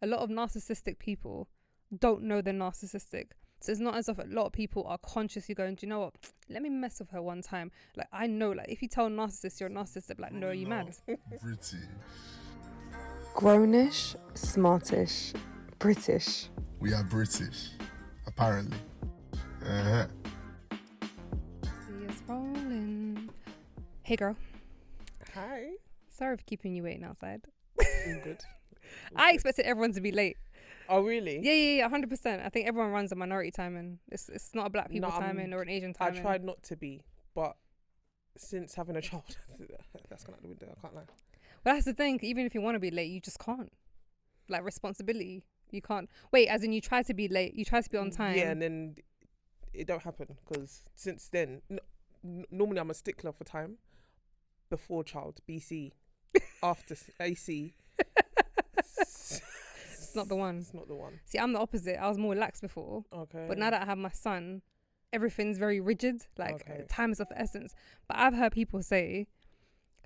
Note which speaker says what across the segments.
Speaker 1: a lot of narcissistic people don't know they're narcissistic. So it's not as if a lot of people are consciously going, do you know what? Let me mess with her one time. Like, I know, like, if you tell a narcissist you're a narcissist, they're like, no, are you mad?
Speaker 2: British.
Speaker 3: Grownish, smartish, British.
Speaker 2: We are British, apparently. Uh-huh.
Speaker 1: See us rolling. Hey, girl.
Speaker 3: Hi.
Speaker 1: Sorry for keeping you waiting outside.
Speaker 3: I'm good.
Speaker 1: I expected everyone to be late.
Speaker 3: Oh, really?
Speaker 1: Yeah, 100%. I think everyone runs a minority timing. It's not a black people timing or an Asian timing.
Speaker 3: I tried not to be, but since having a child, that's gone out the window. I can't lie.
Speaker 1: But that's the thing. Even if you want to be late, you just can't. Like, responsibility, you can't. Wait, as in you try to be late, you try to be on time.
Speaker 3: Yeah, and then it don't happen because since then, normally I'm a stickler for time. Before child, BC, after AC.
Speaker 1: It's not the one.
Speaker 3: It's not the one.
Speaker 1: See, I'm the opposite. I was more lax before.
Speaker 3: Okay.
Speaker 1: But now that I have my son, everything's very rigid. Like, time is of the essence. But I've heard people say,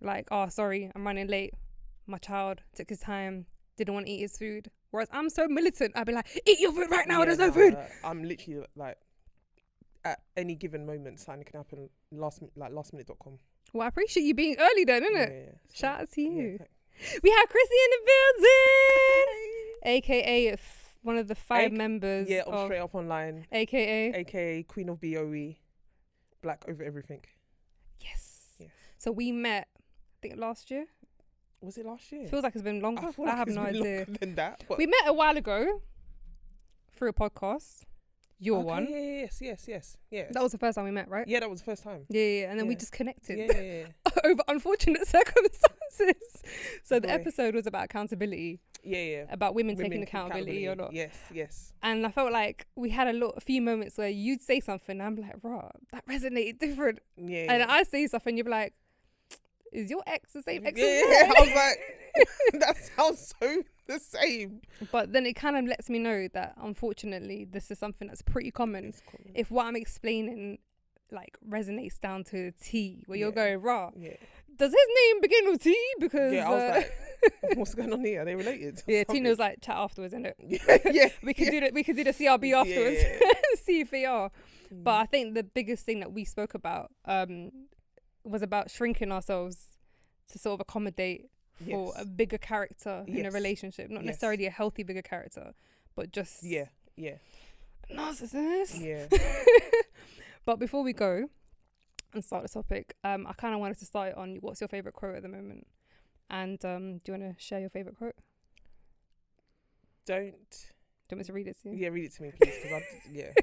Speaker 1: like, oh, sorry, I'm running late. My child took his time, didn't want to eat his food. Whereas I'm so militant. I'd be like, eat your food right now. There's no food.
Speaker 3: I'm literally like, at any given moment, something can happen. Lastminute.com.
Speaker 1: Well, I appreciate you being early then, innit?
Speaker 3: Yeah.
Speaker 1: Shout out to you.
Speaker 3: Yeah,
Speaker 1: We have Christie in the building, aka one of the 5 members.
Speaker 3: Yeah, of Straight Up Online.
Speaker 1: AKA
Speaker 3: Queen of B.O.E. Black over everything.
Speaker 1: Yes. So we met, I think last year.
Speaker 3: Was it last year?
Speaker 1: Feels like it's been longer. I have no idea.
Speaker 3: Than that,
Speaker 1: we met a while ago through a podcast. Your one.
Speaker 3: Yes.
Speaker 1: That was the first time we met, right?
Speaker 3: Yeah, that was the first time.
Speaker 1: Yeah. And then we just connected.
Speaker 3: Yeah.
Speaker 1: Over unfortunate circumstances. So the episode was about accountability.
Speaker 3: Yeah.
Speaker 1: About women taking accountability or not.
Speaker 3: Yes.
Speaker 1: And I felt like we had a few moments where you'd say something and I'm like, raw, that resonated different.
Speaker 3: Yeah.
Speaker 1: And I say something, you'd be like, is your ex the same ex?
Speaker 3: Yeah. I was like, that sounds so the same.
Speaker 1: But then it kind of lets me know that unfortunately this is something that's pretty common. If what I'm explaining like resonates down to the T, where you're going, raw, does his name begin with T? Because
Speaker 3: I was like, what's going on here? Are they related?
Speaker 1: Yeah, Tina's like, chat afterwards, isn't it?
Speaker 3: Yeah.
Speaker 1: we could do the CRB afterwards. See if they are. But I think the biggest thing that we spoke about was about shrinking ourselves to sort of accommodate for a bigger character in a relationship, not necessarily a healthy bigger character, but just narcissist.
Speaker 3: Yeah.
Speaker 1: But before we go and start the topic, I kind of wanted to start on what's your favorite quote at the moment, and do you want to share your favorite quote? Do you want me to read it to you?
Speaker 3: Yeah, read it to me, please, because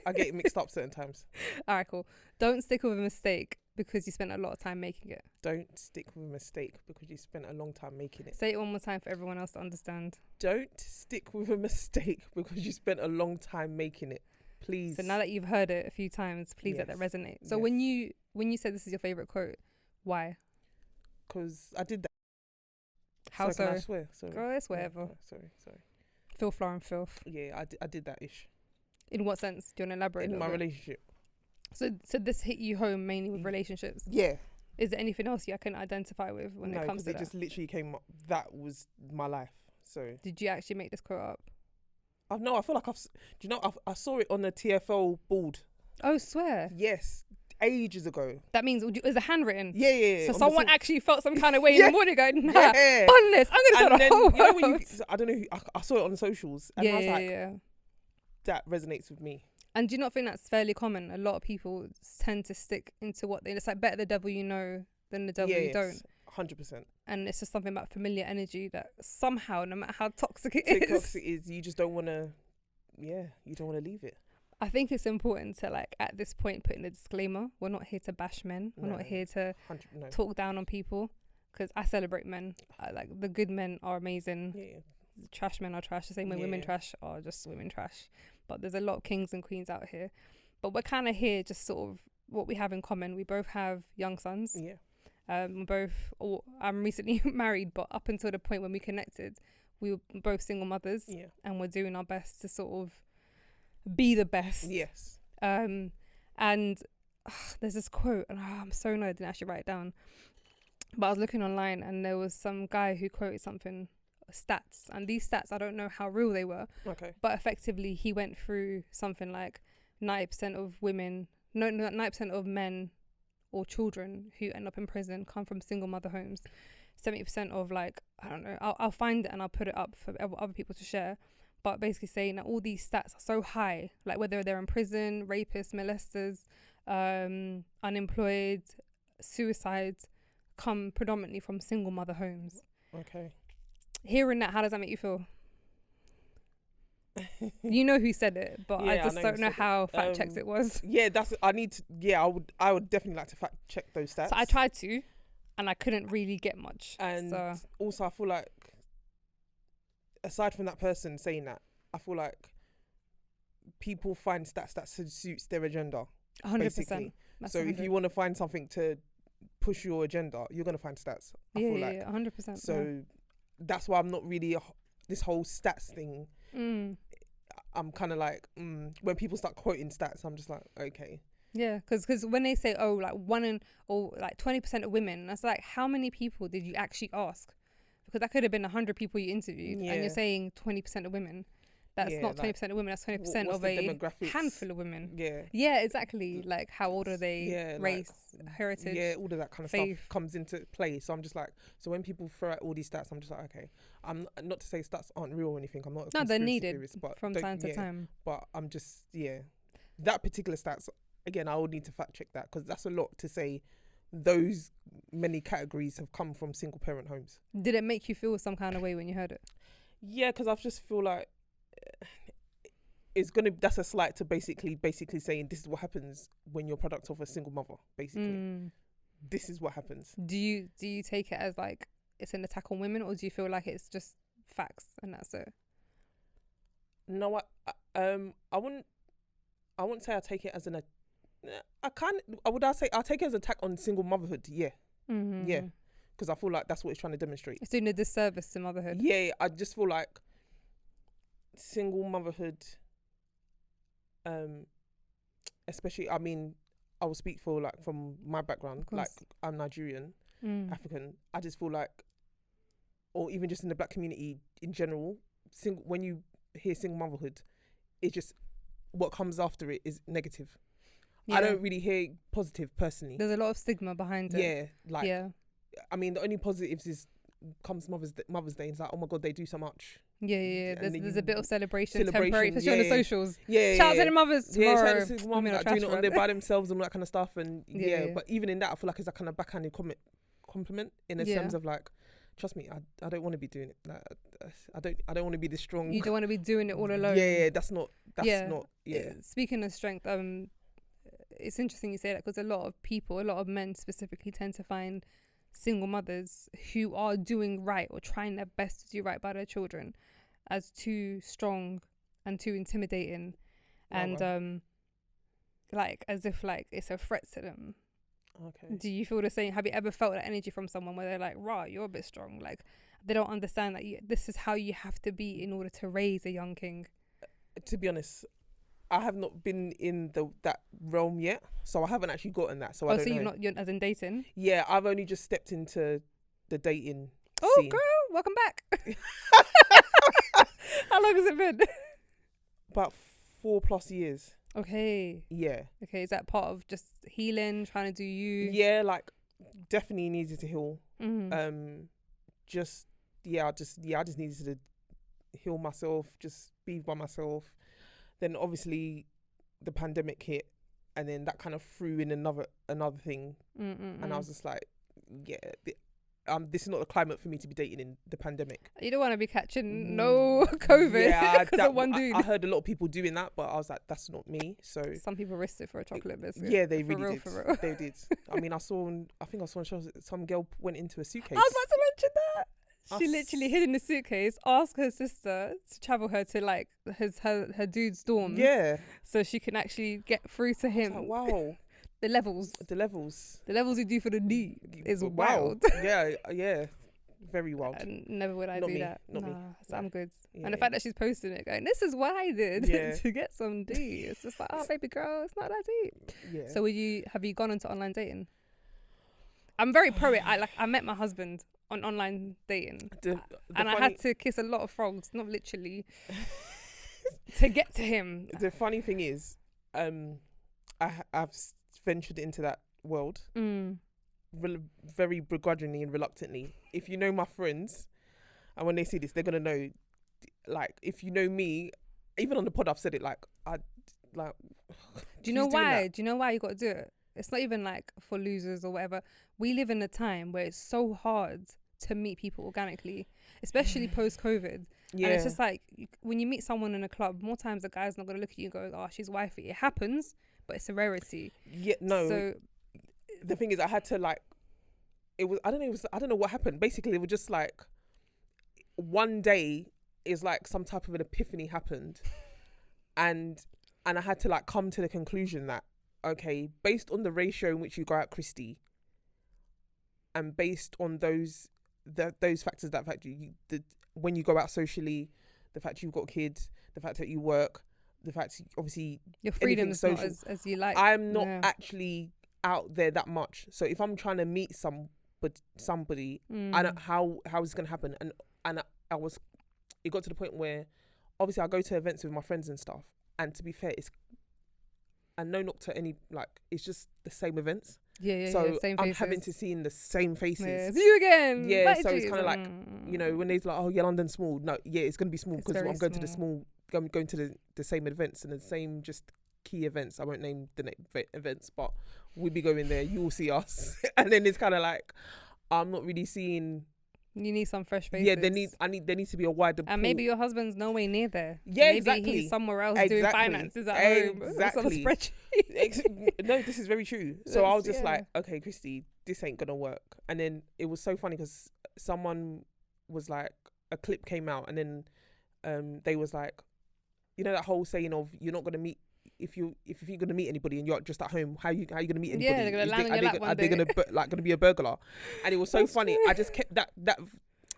Speaker 3: I get it mixed up certain times.
Speaker 1: All right, cool. Don't stick with a mistake because you spent a lot of time making it.
Speaker 3: Don't stick with a mistake because you spent a long time making it.
Speaker 1: Say it one more time for everyone else to understand.
Speaker 3: Don't stick with a mistake because you spent a long time making it. Please.
Speaker 1: So now that you've heard it a few times, please let that resonate. So when you said this is your favorite quote, why?
Speaker 3: Because I did that.
Speaker 1: How so?
Speaker 3: Can I swear? Sorry.
Speaker 1: Girl, it's whatever.
Speaker 3: No, sorry.
Speaker 1: Filth, floor and filth.
Speaker 3: Yeah, I did that ish.
Speaker 1: In what sense? Do you want to elaborate?
Speaker 3: In my relationship.
Speaker 1: So this hit you home mainly with relationships?
Speaker 3: Yeah.
Speaker 1: Is there anything else you can identify with when it comes to that?
Speaker 3: No, because it just literally came up. That was my life. So.
Speaker 1: Did you actually make this quote up?
Speaker 3: No, I feel like I saw it on the TFL board.
Speaker 1: Oh, swear.
Speaker 3: Yes, ages ago.
Speaker 1: That means is it handwritten?
Speaker 3: Yeah.
Speaker 1: So someone actually felt some kind of way in the morning going, nah, on this. I'm going to tell the whole world.
Speaker 3: I don't know, I saw it on the socials and I was like, that resonates with me.
Speaker 1: And do you not think that's fairly common? A lot of people tend to stick into what it's like, better the devil you know than the devil you don't.
Speaker 3: 100%.
Speaker 1: And it's just something about familiar energy that somehow, no matter how toxic it is,
Speaker 3: you just don't want to, you don't want to leave it.
Speaker 1: I think it's important to, like, at this point, put in a disclaimer. We're not here to bash men. We're not here to talk down on people, because I celebrate men. Like, the good men are amazing.
Speaker 3: Yeah.
Speaker 1: The trash men are trash. The same way women trash are just women trash. But there's a lot of kings and queens out here. But we're kind of here just sort of what we have in common. We both have young sons.
Speaker 3: Yeah.
Speaker 1: I'm recently married, but up until the point when we connected, we were both single mothers. Yeah. And we're doing our best to sort of be the best.
Speaker 3: Yes.
Speaker 1: And there's this quote, and I'm so annoyed I didn't actually write it down. But I was looking online and there was some guy who quoted something stats, and these stats, I don't know how real they were,
Speaker 3: Okay.
Speaker 1: but effectively he went through something like 90% of women, no, 90% of men or children who end up in prison come from single mother homes. 70% of like, I don't know, I'll find it and I'll put it up for other people to share, but basically saying that all these stats are so high, like whether they're in prison, rapists, molesters, unemployed, suicides, come predominantly from single mother homes.
Speaker 3: Okay.
Speaker 1: Hearing that, how does that make you feel? You know who said it, but
Speaker 3: Yeah,
Speaker 1: I just don't know how fact checked it was.
Speaker 3: Yeah, I would definitely like to fact check those stats.
Speaker 1: So I tried to, and I couldn't really get much.
Speaker 3: And
Speaker 1: so
Speaker 3: also I feel like, aside from that person saying that, I feel like people find stats that suits their agenda.
Speaker 1: 100%.
Speaker 3: Basically. So if you want to find something to push your agenda, you're going to find stats. I feel like
Speaker 1: 100%.
Speaker 3: So that's why I'm not really this whole stats thing. I'm kind of like, when people start quoting stats, I'm just like, okay.
Speaker 1: Yeah, because when they say, oh, like 20% of women, that's like, how many people did you actually ask? Because that could have been 100 people you interviewed, and you're saying 20% of women. That's not 20% of women. That's 20% of a handful of women. Yeah, exactly. Like, how old are they? Race, heritage.
Speaker 3: Yeah, all of that kind of
Speaker 1: faith.
Speaker 3: stuff comes into play. So I'm just like, so when people throw out all these stats, I'm just like, okay. I'm not to say stats aren't real or anything. I'm not.
Speaker 1: No, they're needed
Speaker 3: theorist, but
Speaker 1: from time to time.
Speaker 3: But I'm just that particular stats again. I would need to fact check that, because that's a lot to say. Those many categories have come from single parent homes.
Speaker 1: Did it make you feel some kind of way when you heard it?
Speaker 3: Yeah, because I just feel like that's a slight to basically saying this is what happens when you're product of a single mother. Basically, this is what happens. Do
Speaker 1: you take it as like it's an attack on women, or do you feel like it's just facts and that's it?
Speaker 3: No, I wouldn't say I take it as I'll take it as an attack on single motherhood. Yeah, yeah, because I feel like that's what it's trying to demonstrate.
Speaker 1: It's doing a disservice to motherhood.
Speaker 3: Yeah, I just feel like single motherhood, especially, I mean, I will speak for like from my background, like I'm Nigerian, African. I just feel like, or even just in the black community in general, when you hear single motherhood, it just, what comes after it is negative. I don't really hear positive personally.
Speaker 1: There's a lot of stigma behind it.
Speaker 3: Yeah, like, I mean, the only positives comes Mother's Day. It's like, oh my God, they do so much.
Speaker 1: Yeah. There's a bit of celebration temporary, especially on the socials.
Speaker 3: Yeah.
Speaker 1: Shout out to the mothers tomorrow.
Speaker 3: Shout out to the moms, like, doing it on there by themselves and all that kind of stuff. And but even in that, I feel like it's a kind of backhanded compliment in a sense of like, trust me, I don't want to be doing it. Like, I don't want to be this strong.
Speaker 1: You don't want to be doing it all alone.
Speaker 3: Yeah, that's not.
Speaker 1: Speaking of strength, it's interesting you say that, because a lot of men specifically tend to find single mothers who are doing right or trying their best to do right by their children as too strong and too intimidating, and like as if like it's a threat to them.
Speaker 3: Okay.
Speaker 1: Do you feel the same? Have you ever felt that energy from someone where they're like, "Rah, you're a bit strong"? Like they don't understand that this is how you have to be in order to raise a young king.
Speaker 3: To be honest, I have not been in that realm yet, so I haven't actually gotten that. So I don't know.
Speaker 1: You're as in dating?
Speaker 3: Yeah, I've only just stepped into the dating scene.
Speaker 1: Girl, welcome back. How long has it been?
Speaker 3: About 4+ years.
Speaker 1: Okay.
Speaker 3: Yeah.
Speaker 1: Okay, is that part of just healing, trying to do you?
Speaker 3: Yeah, like definitely needed to heal. I just needed to heal myself, just be by myself. Then obviously the pandemic hit, and then that kind of threw in another thing, and I was just like, this is not the climate for me to be dating in the pandemic.
Speaker 1: You don't want to be catching no COVID because of one dude.
Speaker 3: I heard a lot of people doing that, but I was like, that's not me. So
Speaker 1: some people risked it for a chocolate biscuit.
Speaker 3: Yeah, they really did. For real. They did. I mean, I think I saw on shows that some girl went into a suitcase.
Speaker 1: I was about to mention that. She literally hid in the suitcase, asked her sister to travel her to like her dude's dorm. Yeah. So she can actually get through to him.
Speaker 3: Like, wow.
Speaker 1: The levels you do for the knee is wild.
Speaker 3: Yeah. Very wild.
Speaker 1: Never would I do that.
Speaker 3: Not me.
Speaker 1: So I'm good. Yeah. And the fact that she's posting it going, this is what I did to get some D. It's just like, oh baby girl, it's not that deep. Yeah. So have you gone into online dating? I'm very pro it. I met my husband on online dating.
Speaker 3: The
Speaker 1: And I had to kiss a lot of frogs, not literally, to get to him.
Speaker 3: The funny thing is, I've ventured into that world very begrudgingly and reluctantly. If you know my friends, and when they see this, they're gonna know. Like, if you know me, even on the pod, I've said it. Like, do
Speaker 1: you know why? Do you know why you got to do it? It's not even like for losers or whatever. We live in a time where it's so hard to meet people organically, especially post-COVID. Yeah. And it's just like, when you meet someone in a club, more times the guy's not going to look at you and go, oh, she's wifey. It happens, but it's a rarity.
Speaker 3: Yeah, no. So the thing is, I had to like, I don't know what happened. Basically, it was just like, one day is like some type of an epiphany happened. And I had to like come to the conclusion that, okay, based on the ratio in which you go out, Christie, and based on those factors, that fact when you go out socially, the fact you've got kids, the fact that you work, the fact obviously
Speaker 1: your freedom is not as you like.
Speaker 3: I'm not actually out there that much. So if I'm trying to meet somebody, I don't how is it gonna happen? And it got to the point where obviously I go to events with my friends and stuff, and to be fair, and no knock to any, like, it's just the same events. So
Speaker 1: same
Speaker 3: I'm
Speaker 1: faces.
Speaker 3: having to see in the same faces.
Speaker 1: Yeah, it's you again.
Speaker 3: Yeah, so it's kind of like, you know, when they're like, oh yeah, London's small. No, yeah, it's going to be small because I'm going to the small, I'm going to the same events and the same just key events. I won't name the events, but we'll be going there. You will see us. And then it's kind of like, I'm not really seeing.
Speaker 1: You need some fresh faces.
Speaker 3: Yeah, there needs to be a wider pool.
Speaker 1: And maybe your husband's no way near there.
Speaker 3: Yeah,
Speaker 1: maybe
Speaker 3: exactly.
Speaker 1: He's somewhere else doing finances at home.
Speaker 3: Exactly.
Speaker 1: It's on a spreadsheet.
Speaker 3: No, this is very true. So I was just like, okay, Christie, this ain't gonna work. And then it was so funny because someone was like, a clip came out, and then they was like, you know, that whole saying of, you're not gonna meet. If you're gonna meet anybody and you're just at home, how you gonna meet anybody?
Speaker 1: Yeah, they're gonna land on your lap one day.
Speaker 3: Are they gonna be a burglar? And it was so funny. I just kept that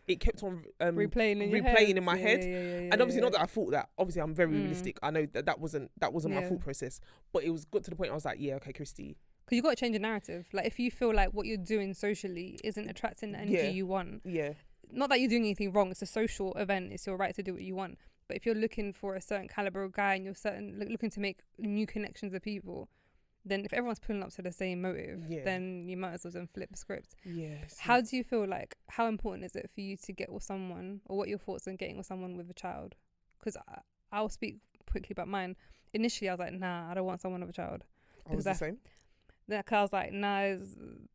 Speaker 3: it kept on replaying in my head. Yeah, and obviously not that I thought that. Obviously I'm very realistic. I know that wasn't my thought process. But it was got to the point I was like, yeah, okay, Christie.
Speaker 1: Because you got to change the narrative. Like, if you feel like what you're doing socially isn't attracting the energy you want.
Speaker 3: Yeah.
Speaker 1: Not that you're doing anything wrong. It's a social event. It's your right to do what you want. But if you're looking for a certain caliber of guy and you're looking to make new connections with people, then if everyone's pulling up to the same motive, then you might as well then flip the script.
Speaker 3: Yes.
Speaker 1: How do you feel like, how important is it for you to get with someone, or what are your thoughts on getting with someone with a child? Because I'll speak quickly about mine. Initially, I was like, nah, I don't want someone with a child.
Speaker 3: I was the same.
Speaker 1: Then I was like, nah,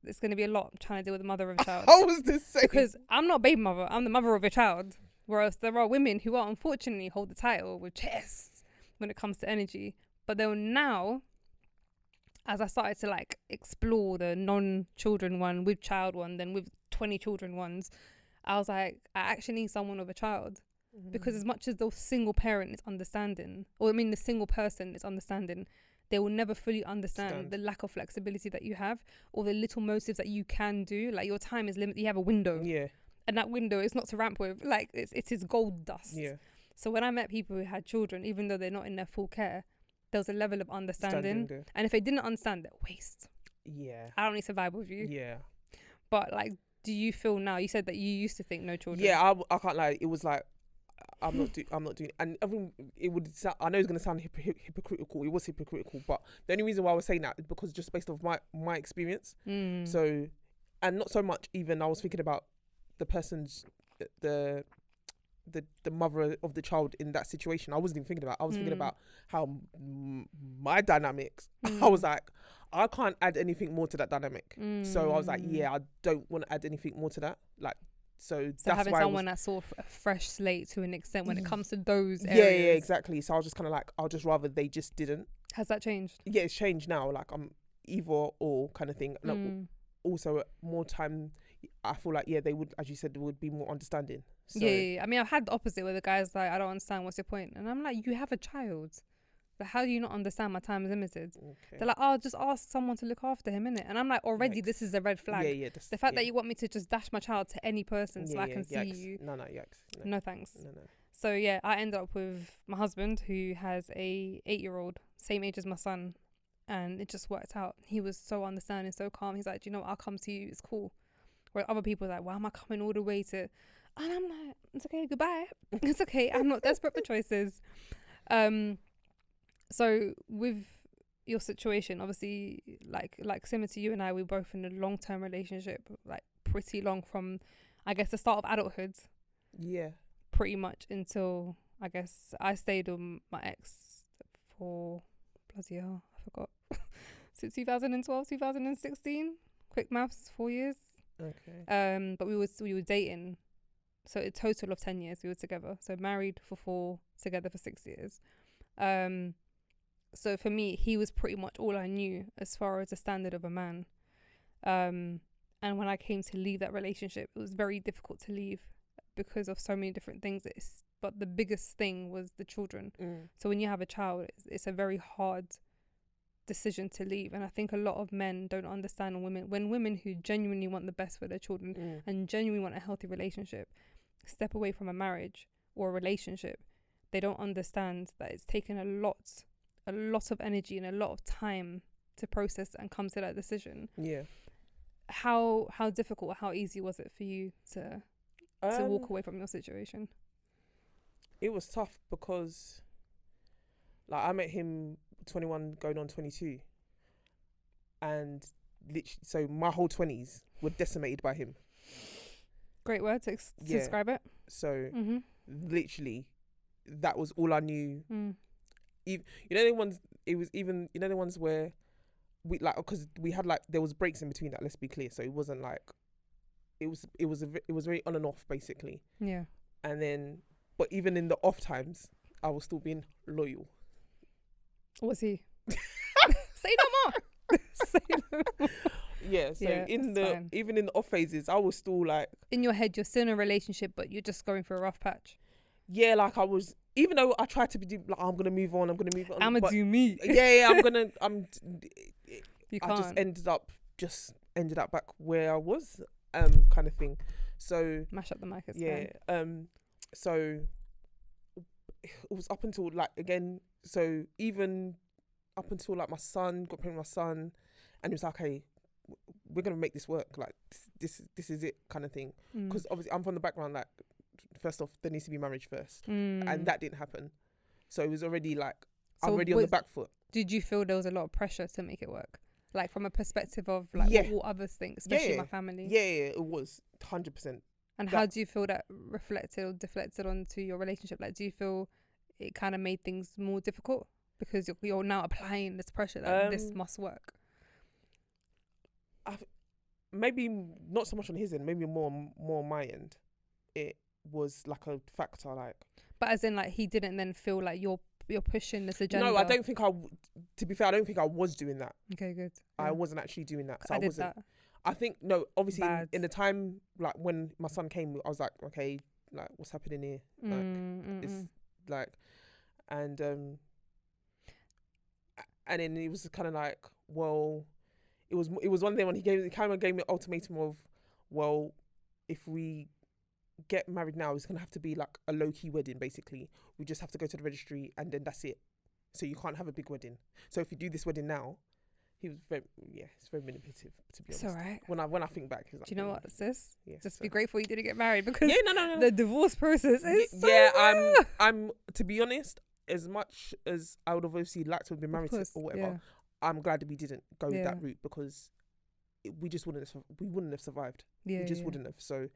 Speaker 1: it's going to be a lot trying to deal with the mother of a child.
Speaker 3: I was the same.
Speaker 1: Because I'm not a baby mother, I'm the mother of a child. Whereas there are women who are unfortunately hold the title with chests when it comes to energy. But then now, as I started to like explore the non-children one with child one, then with 20 children ones, I was like, I actually need someone with a child. Because as much as the single parent is understanding, the single person is understanding, they will never fully understand the lack of flexibility that you have, or the little motives that you can do. Like, your time is limited. You have a window. Yeah. And that window is not to ramp with. Like, it is gold dust. Yeah. So when I met people who had children, even though they're not in their full care, there was a level of understanding. And if they didn't understand, they're waste. Yeah. I don't need to vibe with you. Yeah. But like, do you feel now? You said that you used to think no children.
Speaker 3: Yeah, I can't lie. It was like, I'm not doing. And I mean, I know it's gonna sound hypocritical. It was hypocritical, but the only reason why I was saying that is because just based off my experience. So, and not so much even. I was thinking about the person's the mother of the child in that situation. I wasn't even thinking about. I was thinking about how my dynamics. I was like, I can't add anything more to that dynamic. So I was like, yeah, I don't want to add anything more to that. Like, so that's
Speaker 1: having
Speaker 3: why
Speaker 1: someone that's sort of a fresh slate to an extent when it comes to those
Speaker 3: areas.
Speaker 1: Yeah,
Speaker 3: exactly. So I was just kind of like, I'll just rather they just didn't.
Speaker 1: Has that changed?
Speaker 3: Yeah, it's changed now. Like, I'm either or kind of thing. And also more time. I feel like, they would, as you said, they would be more understanding. So.
Speaker 1: Yeah. I mean, I've had the opposite where the guy's like, I don't understand, what's your point? And I'm like, you have a child. But how do you not understand my time is limited? Okay. They're like, oh, just ask someone to look after him, innit? And I'm like, already, this is a red flag. The fact that you want me to just dash my child to any person so I can see you.
Speaker 3: No,
Speaker 1: No, thanks. No. So, I ended up with my husband, who has a 8-year-old, same age as my son. And it just worked out. He was so understanding, so calm. He's like, do you know what? I'll come to you. It's cool. Where other people are like, why am I coming all the way to, and I'm like, it's okay, goodbye. It's okay, I'm not desperate for choices. So with your situation, obviously, like similar to you and I, we're both in a long-term relationship, like pretty long, from I guess the start of adulthood, pretty much until I guess I stayed with my ex for bloody hell, I forgot, since 2012, 2016. Quick maths, 4 years.
Speaker 3: Okay.
Speaker 1: But we were dating, so a total of 10 years we were together. So married for 4, together for 6 years. So for me, he was pretty much all I knew as far as the standard of a man. And when I came to leave that relationship, it was very difficult to leave because of so many different things. But the biggest thing was the children. So when you have a child, it's a very hard decision to leave. And I think a lot of men don't understand women who genuinely want the best for their children and genuinely want a healthy relationship step away from a marriage or a relationship. They don't understand that it's taken a lot of energy and a lot of time to process and come to that decision. How difficult, how easy was it for you to walk away from your situation?
Speaker 3: It was tough because like I met him 21 going on 22, and literally, so my whole 20s were decimated by him.
Speaker 1: Great word to describe it.
Speaker 3: So literally that was all I knew. Even, you know, the ones, it was even, you know, the ones where we like, because we had like, there was breaks in between that, let's be clear. So it wasn't like, it was very on and off basically.
Speaker 1: Yeah.
Speaker 3: And then, but even in the off times, I was still being loyal.
Speaker 1: Was he? Say no more. Say no more.
Speaker 3: Yeah. So even in the off phases, I was still like, in your head,
Speaker 1: you're still in a relationship, but you're just going through a rough patch.
Speaker 3: Yeah, like I was, even though I tried to be like, I'm gonna move on.
Speaker 1: I'ma do me.
Speaker 3: Yeah,
Speaker 1: You
Speaker 3: I
Speaker 1: can't.
Speaker 3: just ended up back where I was, kind of thing. So
Speaker 1: mash up the mic.
Speaker 3: Yeah. So it was up until like, again. So even up until like my son got pregnant with my son, and it was like, hey, we're gonna make this work. Like this is it, kind of thing. Because obviously I'm from the background like, first off, there needs to be marriage first, and that didn't happen. So it was already like, I'm already on the back foot.
Speaker 1: Did you feel there was a lot of pressure to make it work? Like from a perspective of like what others think, especially my family?
Speaker 3: Yeah, it was 100%.
Speaker 1: And how do you feel that reflected or deflected onto your relationship? Like, do you feel it kind of made things more difficult because you're now applying this pressure that this must work?
Speaker 3: Maybe not so much on his end, maybe more on my end. It was like a factor, like.
Speaker 1: But as in, like, he didn't then feel like you're pushing this agenda.
Speaker 3: No, I don't think to be fair, I don't think I was doing that.
Speaker 1: Okay, good.
Speaker 3: I wasn't actually doing that.
Speaker 1: I wasn't.
Speaker 3: That. I think, no, obviously in the time, like when my son came, I was like, okay, like what's happening here? Like, it's like, and then it was kind of like, well, it was one day when he kind of gave me an ultimatum of, well, if we get married now, it's gonna have to be like a low-key wedding. Basically, we just have to go to the registry and then that's it. So you can't have a big wedding. So if you do this wedding now, he was it's very manipulative, to be honest.
Speaker 1: It's all right.
Speaker 3: When I think back, he's like,
Speaker 1: do you know what, sis?
Speaker 3: Yeah,
Speaker 1: just be grateful you didn't get married, because
Speaker 3: no.
Speaker 1: the divorce process is
Speaker 3: I'm to be honest, as much as I would have obviously liked to have been married or whatever, I'm glad that we didn't go that route, because we just wouldn't have survived. We just wouldn't have. So.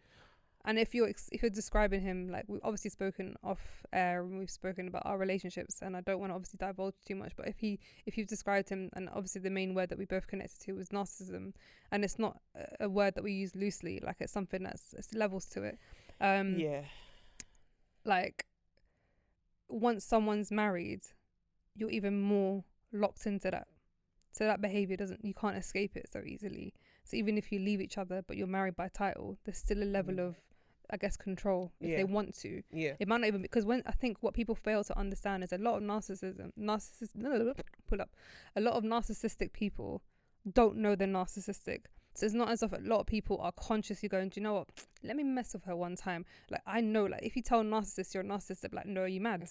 Speaker 1: And if you're describing him, like, we've obviously spoken off air and we've spoken about our relationships, and I don't want to obviously divulge too much, but if you've described him, and obviously the main word that we both connected to was narcissism, and it's not a word that we use loosely, like it's something it's levels to it. Like, once someone's married, you're even more locked into that. So that behaviour you can't escape it so easily. So even if you leave each other but you're married by title, there's still a level of, I guess, control if they want to. Yeah. It might not even, because I think what people fail to understand is a lot of a lot of narcissistic people don't know they're narcissistic. So it's not as if a lot of people are consciously going, do you know what? Let me mess with her one time. Like, I know, like, if you tell a narcissist you're a narcissist, they're like, no, are you mad?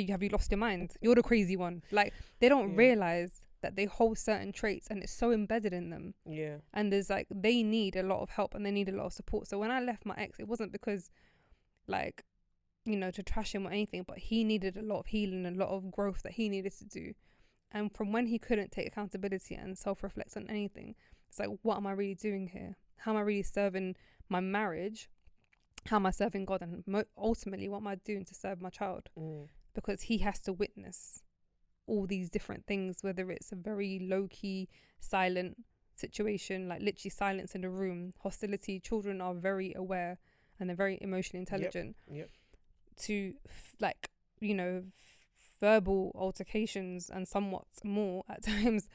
Speaker 1: Have you lost your mind? You're the crazy one. Like, they don't realise that they hold certain traits and it's so embedded in them.
Speaker 3: Yeah.
Speaker 1: And there's like, they need a lot of help and they need a lot of support. So when I left my ex, it wasn't because like, you know, to trash him or anything, but he needed a lot of healing, a lot of growth that he needed to do. And from when he couldn't take accountability and self-reflect on anything, it's like, what am I really doing here? How am I really serving my marriage? How am I serving God? And ultimately, what am I doing to serve my child? Because he has to witness all these different things, whether it's a very low-key, silent situation, like literally silence in the room, hostility. Children are very aware and they're very emotionally intelligent.
Speaker 3: Yep.
Speaker 1: To like, you know, verbal altercations and somewhat more at times.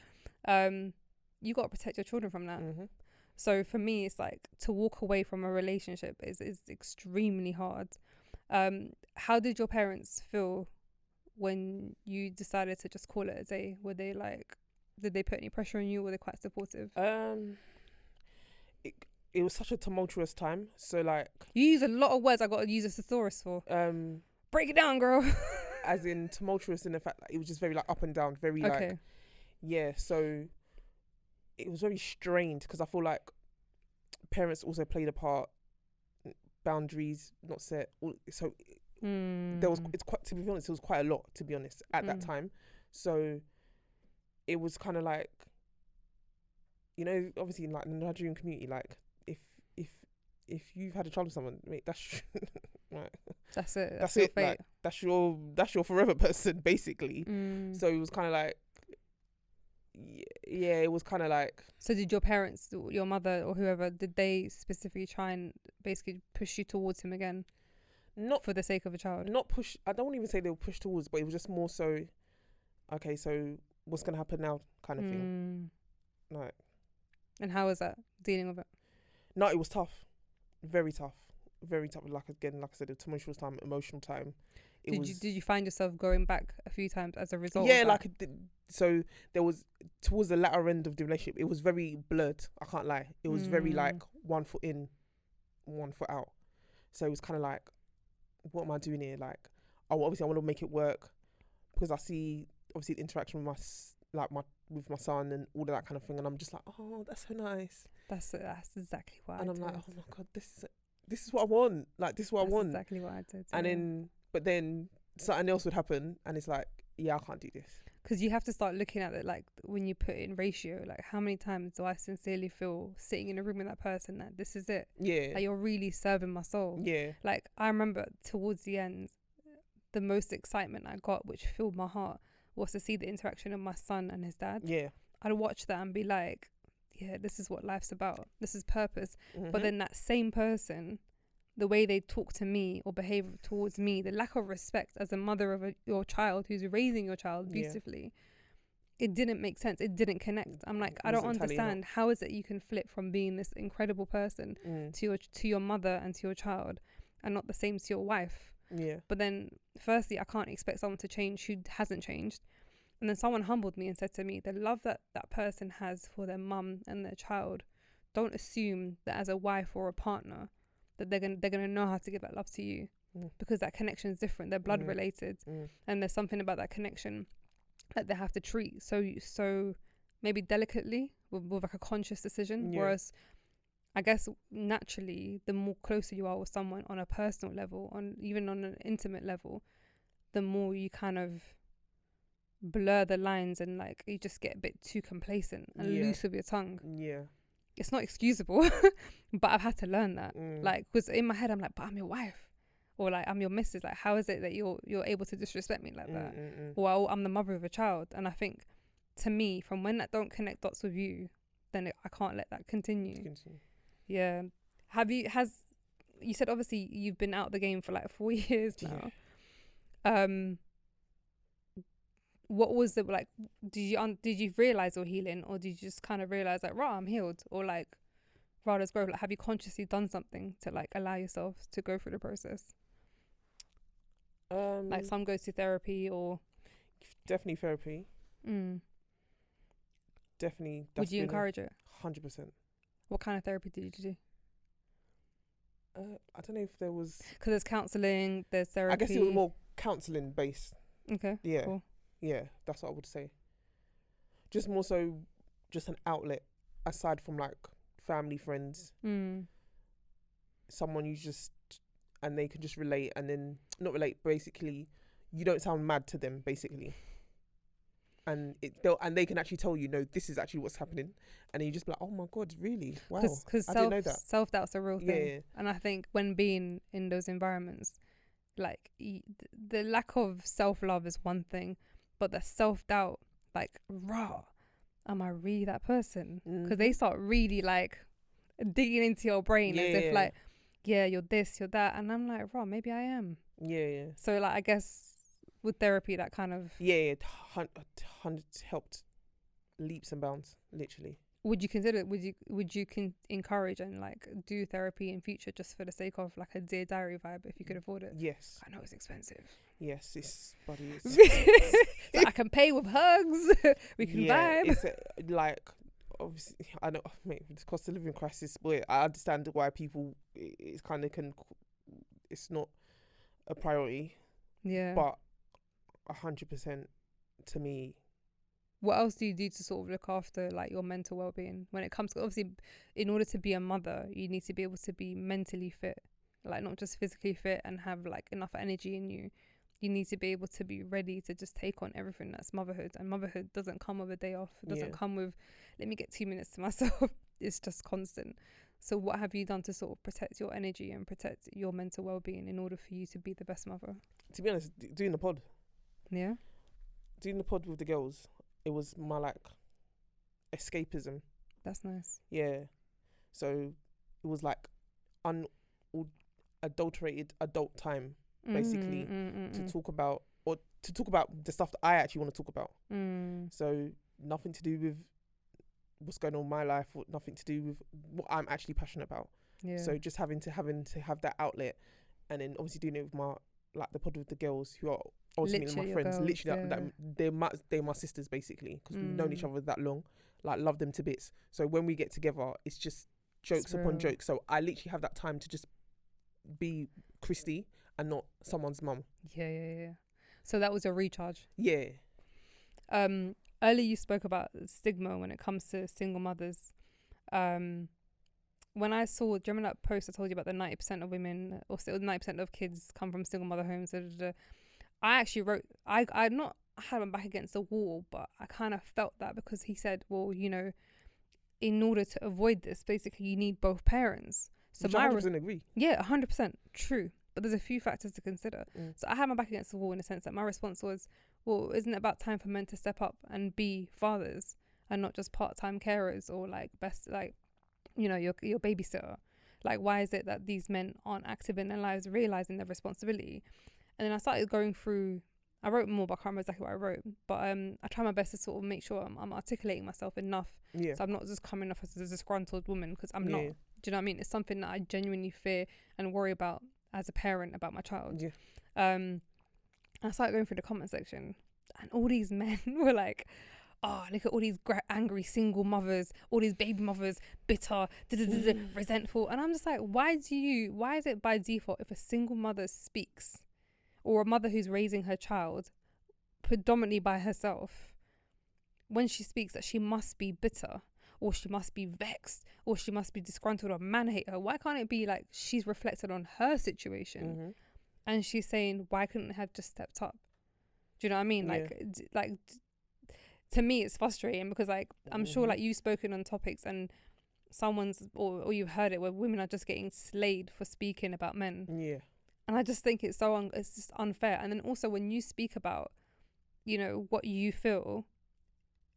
Speaker 1: You got to protect your children from that. So for me, it's like to walk away from a relationship is extremely hard. How did your parents feel when you decided to just call it a day? Were they like, did they put any pressure on you? Were they quite supportive?
Speaker 3: It was such a tumultuous time. So like,
Speaker 1: you use a lot of words I got to use a thesaurus for. Break it down, girl.
Speaker 3: As in tumultuous in the fact that it was just very like up and down, very like, yeah. So it was very strained because I feel like parents also played a part. Boundaries not set. So there was, it's quite, to be honest, it was quite a lot, to be honest, at that time. So it was kind of like, you know, obviously in like the Nigerian community, like if you've had a child with someone, mate, that's right.
Speaker 1: That's it.
Speaker 3: That's
Speaker 1: your
Speaker 3: it.
Speaker 1: fate.
Speaker 3: Like, that's your forever person, basically. So it was kind of like, yeah, it was kind of like. So
Speaker 1: did your parents, your mother or whoever, did they specifically try and basically push you towards him again? Not for the sake of a child.
Speaker 3: Not push. I don't even say they were pushed towards, but it was just more so, okay, so what's gonna happen now, kind of thing. Like. And
Speaker 1: how was that, dealing with it?
Speaker 3: No, it was tough. Very tough. Very tough. Like I said, a tumultuous time, emotional time.
Speaker 1: Did you find yourself going back a few times as a result?
Speaker 3: Yeah, like so there was, towards the latter end of the relationship, it was very blurred. I can't lie. It was very like 1 foot in, 1 foot out. So it was kind of like, what am I doing here? Like, obviously I want to make it work because I see obviously the interaction with with my son and all of that kind of thing, and I'm just like, oh, that's so nice. That's
Speaker 1: exactly what
Speaker 3: and
Speaker 1: I
Speaker 3: I'm
Speaker 1: did.
Speaker 3: like, oh my God, this is what I want. Like, this is what I want.
Speaker 1: Exactly what I did.
Speaker 3: And then something else would happen, and it's like, yeah, I can't do this.
Speaker 1: Because you have to start looking at it, like when you put in ratio, like how many times do I sincerely feel sitting in a room with that person that this is it?
Speaker 3: Yeah.
Speaker 1: Like, you're really serving my soul.
Speaker 3: Yeah.
Speaker 1: Like, I remember towards the end, the most excitement I got, which filled my heart, was to see the interaction of my son and his dad.
Speaker 3: Yeah.
Speaker 1: I'd watch that and be like, yeah, this is what life's about. This is purpose. But then that same person, the way they talk to me or behave towards me, the lack of respect as a mother of your child who's raising your child beautifully, it didn't make sense. It didn't connect. I'm like, I don't understand. How is it you can flip from being this incredible person to your mother and to your child, and not the same to your wife?
Speaker 3: Yeah.
Speaker 1: But then, firstly, I can't expect someone to change who hasn't changed. And then someone humbled me and said to me, the love that that person has for their mum and their child, don't assume that as a wife or a partner that they're gonna know how to give that love to you, because that connection is different. They're blood related, and there's something about that connection that they have to treat so maybe delicately with like a conscious decision. Whereas I guess naturally, the more closer you are with someone on a personal level, even on an intimate level, the more you kind of blur the lines and like you just get a bit too complacent and loose with your tongue. Yeah. It's not excusable, but I've had to learn that. Like, because in my head I'm like, but I'm your wife, or like I'm your missus. Like, how is it that you're able to disrespect me like that? Or I'm the mother of a child. And I think, to me, from when that don't connect dots with you, then I can't let that continue. Yeah. You said obviously you've been out the game for like 4 years now. What was the, like, did you realize you're healing, or did you just kind of realize like, right, I'm healed, or like, right, let's grow? Like, have you consciously done something to like allow yourself to go through the process? Like, some go to therapy, or
Speaker 3: definitely therapy. Definitely.
Speaker 1: Would you encourage it?
Speaker 3: 100%.
Speaker 1: What kind of therapy did you do?
Speaker 3: I don't know if there was,
Speaker 1: because there's counselling, there's therapy.
Speaker 3: I guess it was more counselling based.
Speaker 1: Okay.
Speaker 3: Yeah.
Speaker 1: Cool.
Speaker 3: Yeah, that's what I would say. just more so just an outlet aside from like family, friends, someone you just, and they can just relate, and then not relate, basically you don't sound mad to them basically, and they can actually tell you, no, this is actually what's happening, and then you just be like, oh my god, really? Wow.
Speaker 1: Because
Speaker 3: I didn't know that.
Speaker 1: Self-doubt's a real thing.
Speaker 3: Yeah.
Speaker 1: And I think when being in those environments, like the lack of self-love is one thing, but the self-doubt, like, raw, am I really that person? Because they start really like digging into your brain as if like, yeah, you're this, you're that, and I'm like, raw, maybe I am. Yeah. So like, I guess with therapy, that kind of
Speaker 3: helped leaps and bounds, literally.
Speaker 1: Would you consider? Would you encourage and like do therapy in future just for the sake of like a Dear Diary vibe if you could afford it?
Speaker 3: Yes.
Speaker 1: I know it's expensive.
Speaker 3: Yes, buddy.
Speaker 1: So I can pay with hugs. We can vibe.
Speaker 3: It's like, obviously, I know, mate, the cost of living crisis, but I understand why people, it's kind of it's not a priority.
Speaker 1: Yeah.
Speaker 3: But 100% to me.
Speaker 1: What else do you do to sort of look after like your mental well-being when it comes to, obviously, in order to be a mother, you need to be able to be mentally fit, like not just physically fit and have like enough energy in you. You need to be able to be ready to just take on everything that's motherhood, and motherhood doesn't come with a day off. It doesn't come with, let me get 2 minutes to myself. It's just constant. So what have you done to sort of protect your energy and protect your mental well-being in order for you to be the best mother?
Speaker 3: To be honest, doing the pod.
Speaker 1: Yeah.
Speaker 3: Doing the pod with the girls, it was my like escapism.
Speaker 1: That's nice.
Speaker 3: Yeah. So it was like unadulterated adult time, basically, to talk about the stuff that I actually want to talk about. So nothing to do with what's going on in my life, or nothing to do with what I'm actually passionate about. Yeah. So just having to have that outlet, and then obviously doing it with my like the pod with the girls who are ultimately my friends. Girls, literally, they're my sisters basically, because we've known each other that long. Like, love them to bits. So when we get together, it's just jokes upon jokes. So I literally have that time to just be Christie and not someone's mum.
Speaker 1: Yeah. So that was a recharge.
Speaker 3: Yeah.
Speaker 1: Earlier you spoke about stigma when it comes to single mothers. When I saw, do you remember that post I told you about the 90% of women, or 90% of kids come from single mother homes? I actually wrote, I not had my back against the wall, but I kind of felt that, because he said, well, you know, in order to avoid this, basically you need both parents. So
Speaker 3: which I 100% agree.
Speaker 1: Yeah, 100% true. But there's a few factors to consider. So I had my back against the wall in the sense that my response was, well, isn't it about time for men to step up and be fathers and not just part-time carers or like your babysitter? Like, why is it that these men aren't active in their lives, realizing their responsibility? And then I started going through, I wrote more, but I can't remember exactly what I wrote. But I try my best to sort of make sure I'm articulating myself enough. Yeah. So I'm not just coming off as a disgruntled woman, because I'm not. Do you know what I mean? It's something that I genuinely fear and worry about as a parent about my child. Yeah. I started going through the comment section, and all these men were like, oh, look at all these angry single mothers, all these baby mothers, bitter, resentful. And I'm just like, why is it by default, if a single mother speaks, or a mother who's raising her child predominantly by herself, when she speaks, that she must be bitter, or she must be vexed, or she must be disgruntled, or man hate her? Why can't it be like she's reflected on her situation and she's saying, why couldn't I have just stepped up? Do you know what I mean? Like, to me it's frustrating, because like I'm sure like you've spoken on topics and someone's or you've heard it where women are just getting slayed for speaking about men. Yeah. And I just think it's it's just unfair. And then also when you speak about, you know, what you feel,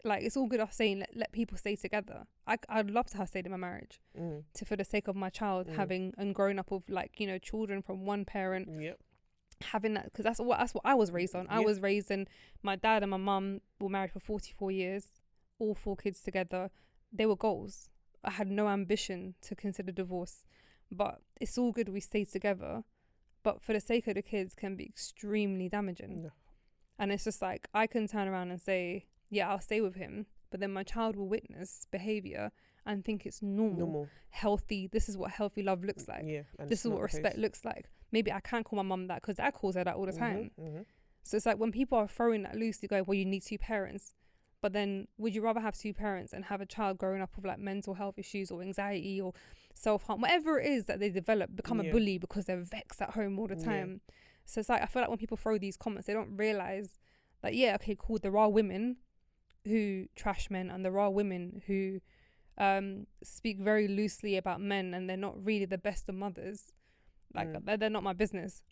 Speaker 1: like, it's all good us saying let people stay together. I'd love to have stayed in my marriage for the sake of my child having and growing up with, like, you know, children from one parent. Yep. Having that, because that's what I was raised on. I was raised in, my dad and my mum were married for 44 years, all 4 kids together. They were goals. I had no ambition to consider divorce, but it's all good we stayed together. But for the sake of the kids can be extremely damaging. Yeah. And it's just like, I can turn around and say, yeah, I'll stay with him, but then my child will witness behaviour and think it's normal, healthy. This is what healthy love looks like. Yeah, this is what respect looks like. Maybe I can't call my mum that because Dad calls her that all the time. So it's like when people are throwing that loose, you go, well, you need 2 parents. But then would you rather have two parents and have a child growing up with like mental health issues or anxiety or self-harm, whatever it is that they develop, become a bully because they're vexed at home all the time? So it's like, I feel like when people throw these comments, they don't realise that, yeah, okay, cool, there are women who trash men and there are women who speak very loosely about men and they're not really the best of mothers. Like, they're not my business.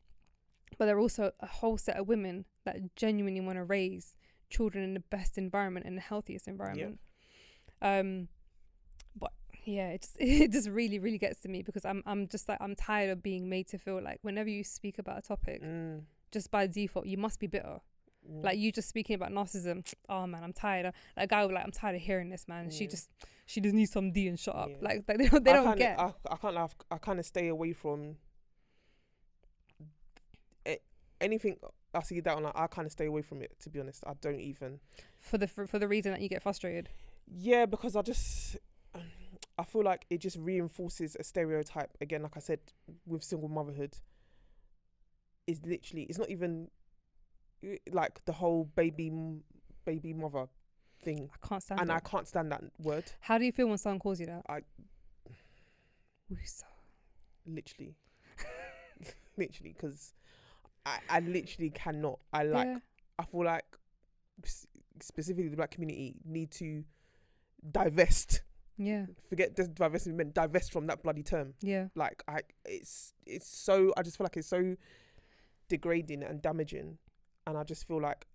Speaker 1: But there are also a whole set of women that genuinely want to raise children in the best environment and the healthiest environment. But yeah, it just really, really gets to me, because I'm just like, I'm tired of being made to feel like whenever you speak about a topic, just by default, you must be bitter. Like, you just speaking about narcissism, oh man, I'm tired. That guy was like, I'm tired of hearing this, man. She just needs some D and shut up. Like they don't get.
Speaker 3: I kind of stay away from anything. I see that online. I kind of stay away from it, to be honest. I don't even,
Speaker 1: for the reason that you get frustrated. Yeah,
Speaker 3: because I feel like it just reinforces a stereotype again. Like I said, with single motherhood, is literally, it's not even like the whole baby mother thing.
Speaker 1: I can't stand
Speaker 3: and
Speaker 1: it.
Speaker 3: I can't stand that word.
Speaker 1: How do you feel when someone calls you that?
Speaker 3: Literally, because I literally cannot. I feel like specifically the black community need to divest. Yeah. Forget this divestment, meant divest from that bloody term. Yeah. Like it's so, I just feel like it's so degrading and damaging, and I just feel like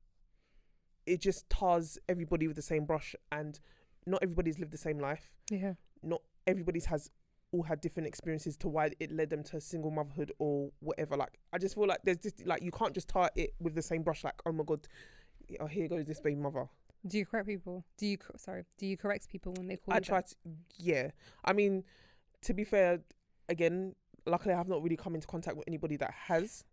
Speaker 3: it just tars everybody with the same brush, and not everybody's lived the same life. Yeah. Not everybody's all had different experiences to why it led them to single motherhood or whatever. Like, I just feel like there's just, like, you can't just tar it with the same brush. Like, oh my god, oh, here goes this baby mother. Do you correct people? Do you correct people when they call you? I try to, yeah. I mean, to be fair, again, luckily I have not really come into contact with anybody that has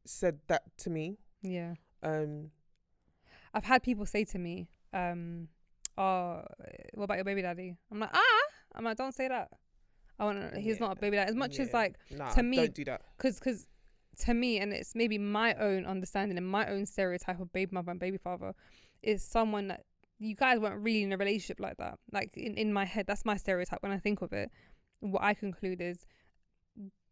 Speaker 3: said that to me. Yeah. I've had people say to me, oh, what about your baby daddy? I'm like, don't say that. He's not a baby daddy. As much as like, to me, don't do that. Because to me, and it's maybe my own understanding and my own stereotype of baby mother and baby father, is someone that you guys weren't really in a relationship like that. Like, in my head, that's my stereotype when I think of it. What I conclude is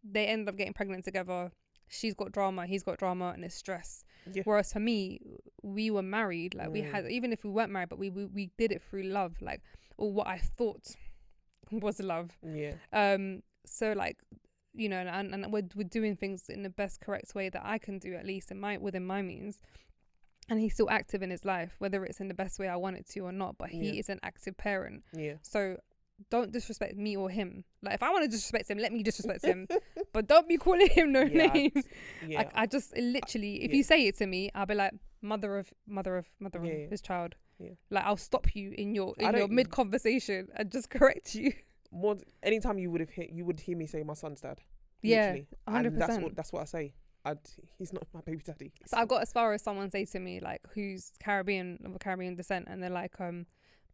Speaker 3: they ended up getting pregnant together. She's got drama, he's got drama, and it's stress. Yeah. Whereas for me, we were married. Like, we had, even if we weren't married, but we did it through love, like, or what I thought was love. Yeah. So like, you know, and we're doing things in the best correct way that I can do, at least within my means. And he's still active in his life, whether it's in the best way I want it to or not, but he is an active parent. Yeah. So don't disrespect me or him. Like, if I want to disrespect him, let me disrespect him, but don't be calling him names. Like, I just literally, if you say it to me, I'll be like, mother of his child. Yeah. Like, I'll stop you in your mid conversation and just correct you. More anytime you would hear me say my son's dad. Yeah, 100%. That's what I say. He's not my baby daddy. So I've got as far as someone say to me, like, who's Caribbean, of a Caribbean descent, and they're like,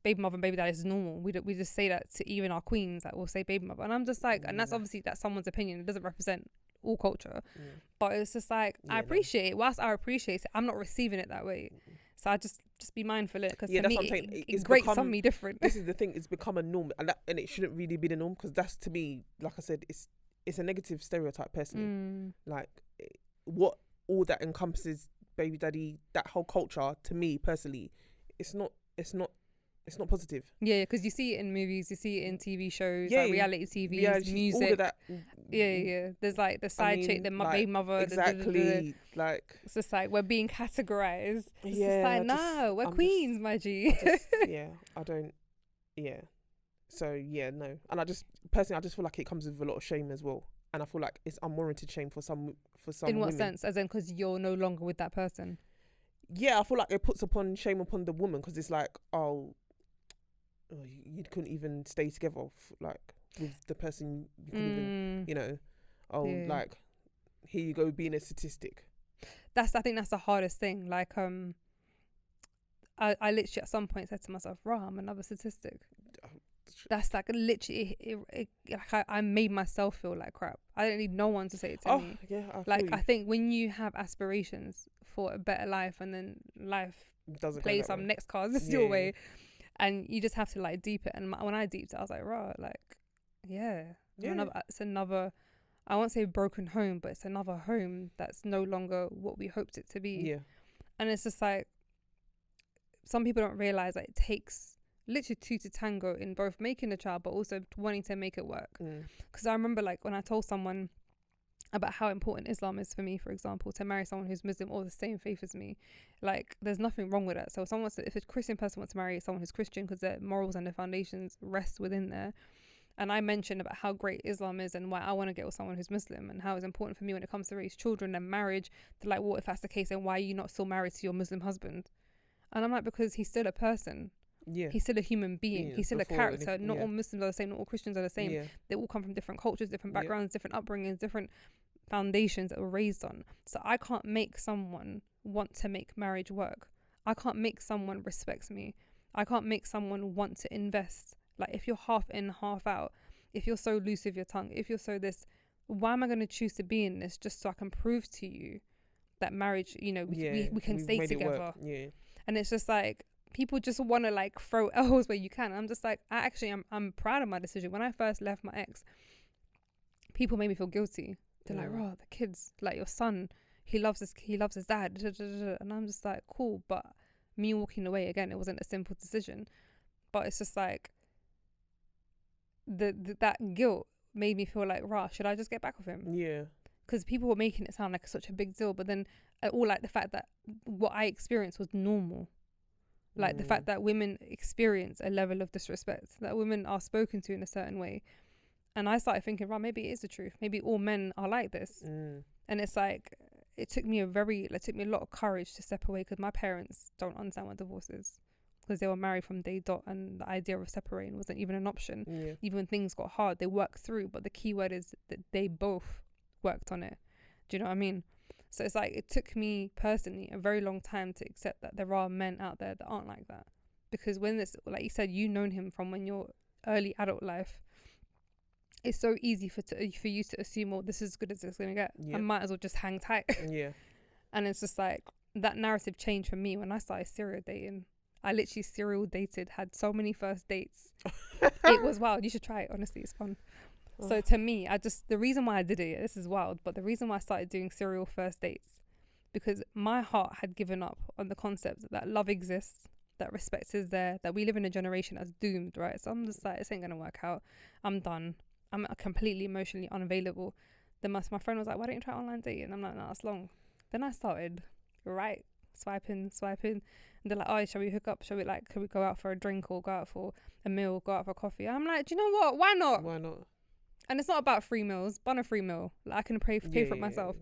Speaker 3: baby mother and baby daddy is normal. We just say that to even our queens, like, we'll say baby mother, and I'm just like, and that's obviously that's someone's opinion. It doesn't represent all culture, but it's just like, I appreciate it. Whilst I appreciate it, I'm not receiving it that way. So I just be mindful of it, because for me, it grates on me different. This is the thing; it's become a norm, and it shouldn't really be the norm, because that's, to me, like I said, it's a negative stereotype personally. Like, what all that encompasses baby daddy, that whole culture, to me personally, it's not positive. Yeah, because you see it in movies, you see it in TV shows, like reality TV, music, all of that. Yeah. There's like the side chick, the baby mother. Exactly. Like, it's just like, we're being categorized. It's just like, no, we're queens, my G. I don't. Yeah. So yeah, no. And I just feel like it comes with a lot of shame as well. And I feel like it's unwarranted shame for some in what women. Sense? As in, because you're no longer with that person? Yeah, I feel like it puts shame upon the woman, because it's like, oh, you couldn't even stay together like with the person. You couldn't even, you know, like, here you go being a statistic. I think that's the hardest thing. Like, I literally at some point said to myself, I'm another statistic. That's like literally, I made myself feel like crap. I don't need no one to say it to me. Yeah, I think when you have aspirations
Speaker 1: for a better life, and then life
Speaker 3: Doesn't
Speaker 1: plays some
Speaker 3: way.
Speaker 1: next cards your way, and you just have to like deep it. And when I deeped it, I was like, right, like, it's another. I won't say broken home, but it's another home that's no longer what we hoped it to be.
Speaker 3: Yeah.
Speaker 1: And it's just like, some people don't realize that it takes literally two to tango in both making a child, but also wanting to make it work. Because I remember, like, when I told someone about how important Islam is for me, for example, to marry someone who's Muslim or the same faith as me, like, there's nothing wrong with that. So if a Christian person wants to marry someone who's Christian, because their morals and their foundations rest within there. And I mentioned about how great Islam is and why I want to get with someone who's Muslim, and how it's important for me when it comes to raise children and marriage. They're like, well, if that's the case, then why are you not still married to your Muslim husband? And I'm like, because he's still a person.
Speaker 3: Yeah.
Speaker 1: He's still a human being.
Speaker 3: Yeah,
Speaker 1: he's still a character. Not all Muslims are the same. Not all Christians are the same.
Speaker 3: Yeah.
Speaker 1: They all come from different cultures, different backgrounds, different upbringings, different foundations that were raised on. So I can't make someone want to make marriage work. I can't make someone respect me. I can't make someone want to invest. Like, if you're half in, half out, if you're so loose with your tongue, if you're so this, why am I going to choose to be in this just so I can prove to you that marriage, you know, we can stay together?
Speaker 3: Yeah.
Speaker 1: And it's just like, people just want to like throw L's where you can. I'm just like, I'm proud of my decision. When I first left my ex, people made me feel guilty. They're like, oh, the kids, like your son, he loves his dad. And I'm just like, cool. But me walking away, again, it wasn't a simple decision. But it's just like, that guilt made me feel like, should I just get back with him?
Speaker 3: Yeah.
Speaker 1: Because people were making it sound like such a big deal, but then all like the fact that what I experienced was normal. Like the fact that women experience a level of disrespect, that women are spoken to in a certain way. And I started thinking, maybe it is the truth. Maybe all men are like this. And it's like, it took me a lot of courage to step away, because my parents don't understand what divorce is, because they were married from day dot, and the idea of separating wasn't even an option. Even when things got hard, they worked through. But the key word is that they both worked on it. Do you know what I mean? So it's like, it took me personally a very long time to accept that there are men out there that aren't like that. Because when this, like you said, you've known him from when you're early adult life, it's so easy for you to assume, well, this is as good as it's going to get. I might as well just hang tight. And it's just like, that narrative changed for me when I started serial dating. I literally serial dated, had so many first dates. It was wild. You should try it. Honestly, it's fun. So to me, the reason why I did it, this is wild, but the reason why I started doing serial first dates, because my heart had given up on the concept that love exists, that respect is there, that we live in a generation that's doomed, right? So I'm just like, this ain't going to work out. I'm done. I'm completely emotionally unavailable. Then my friend was like, why don't you try online dating? And I'm like, no, that's long. Then I started, swiping. And they're like, oh, shall we hook up? Could we go out for a drink, or go out for a meal, go out for coffee? I'm like, do you know what? Why not? And it's not about free meals. Bun a free meal. Like, I can pay for it myself.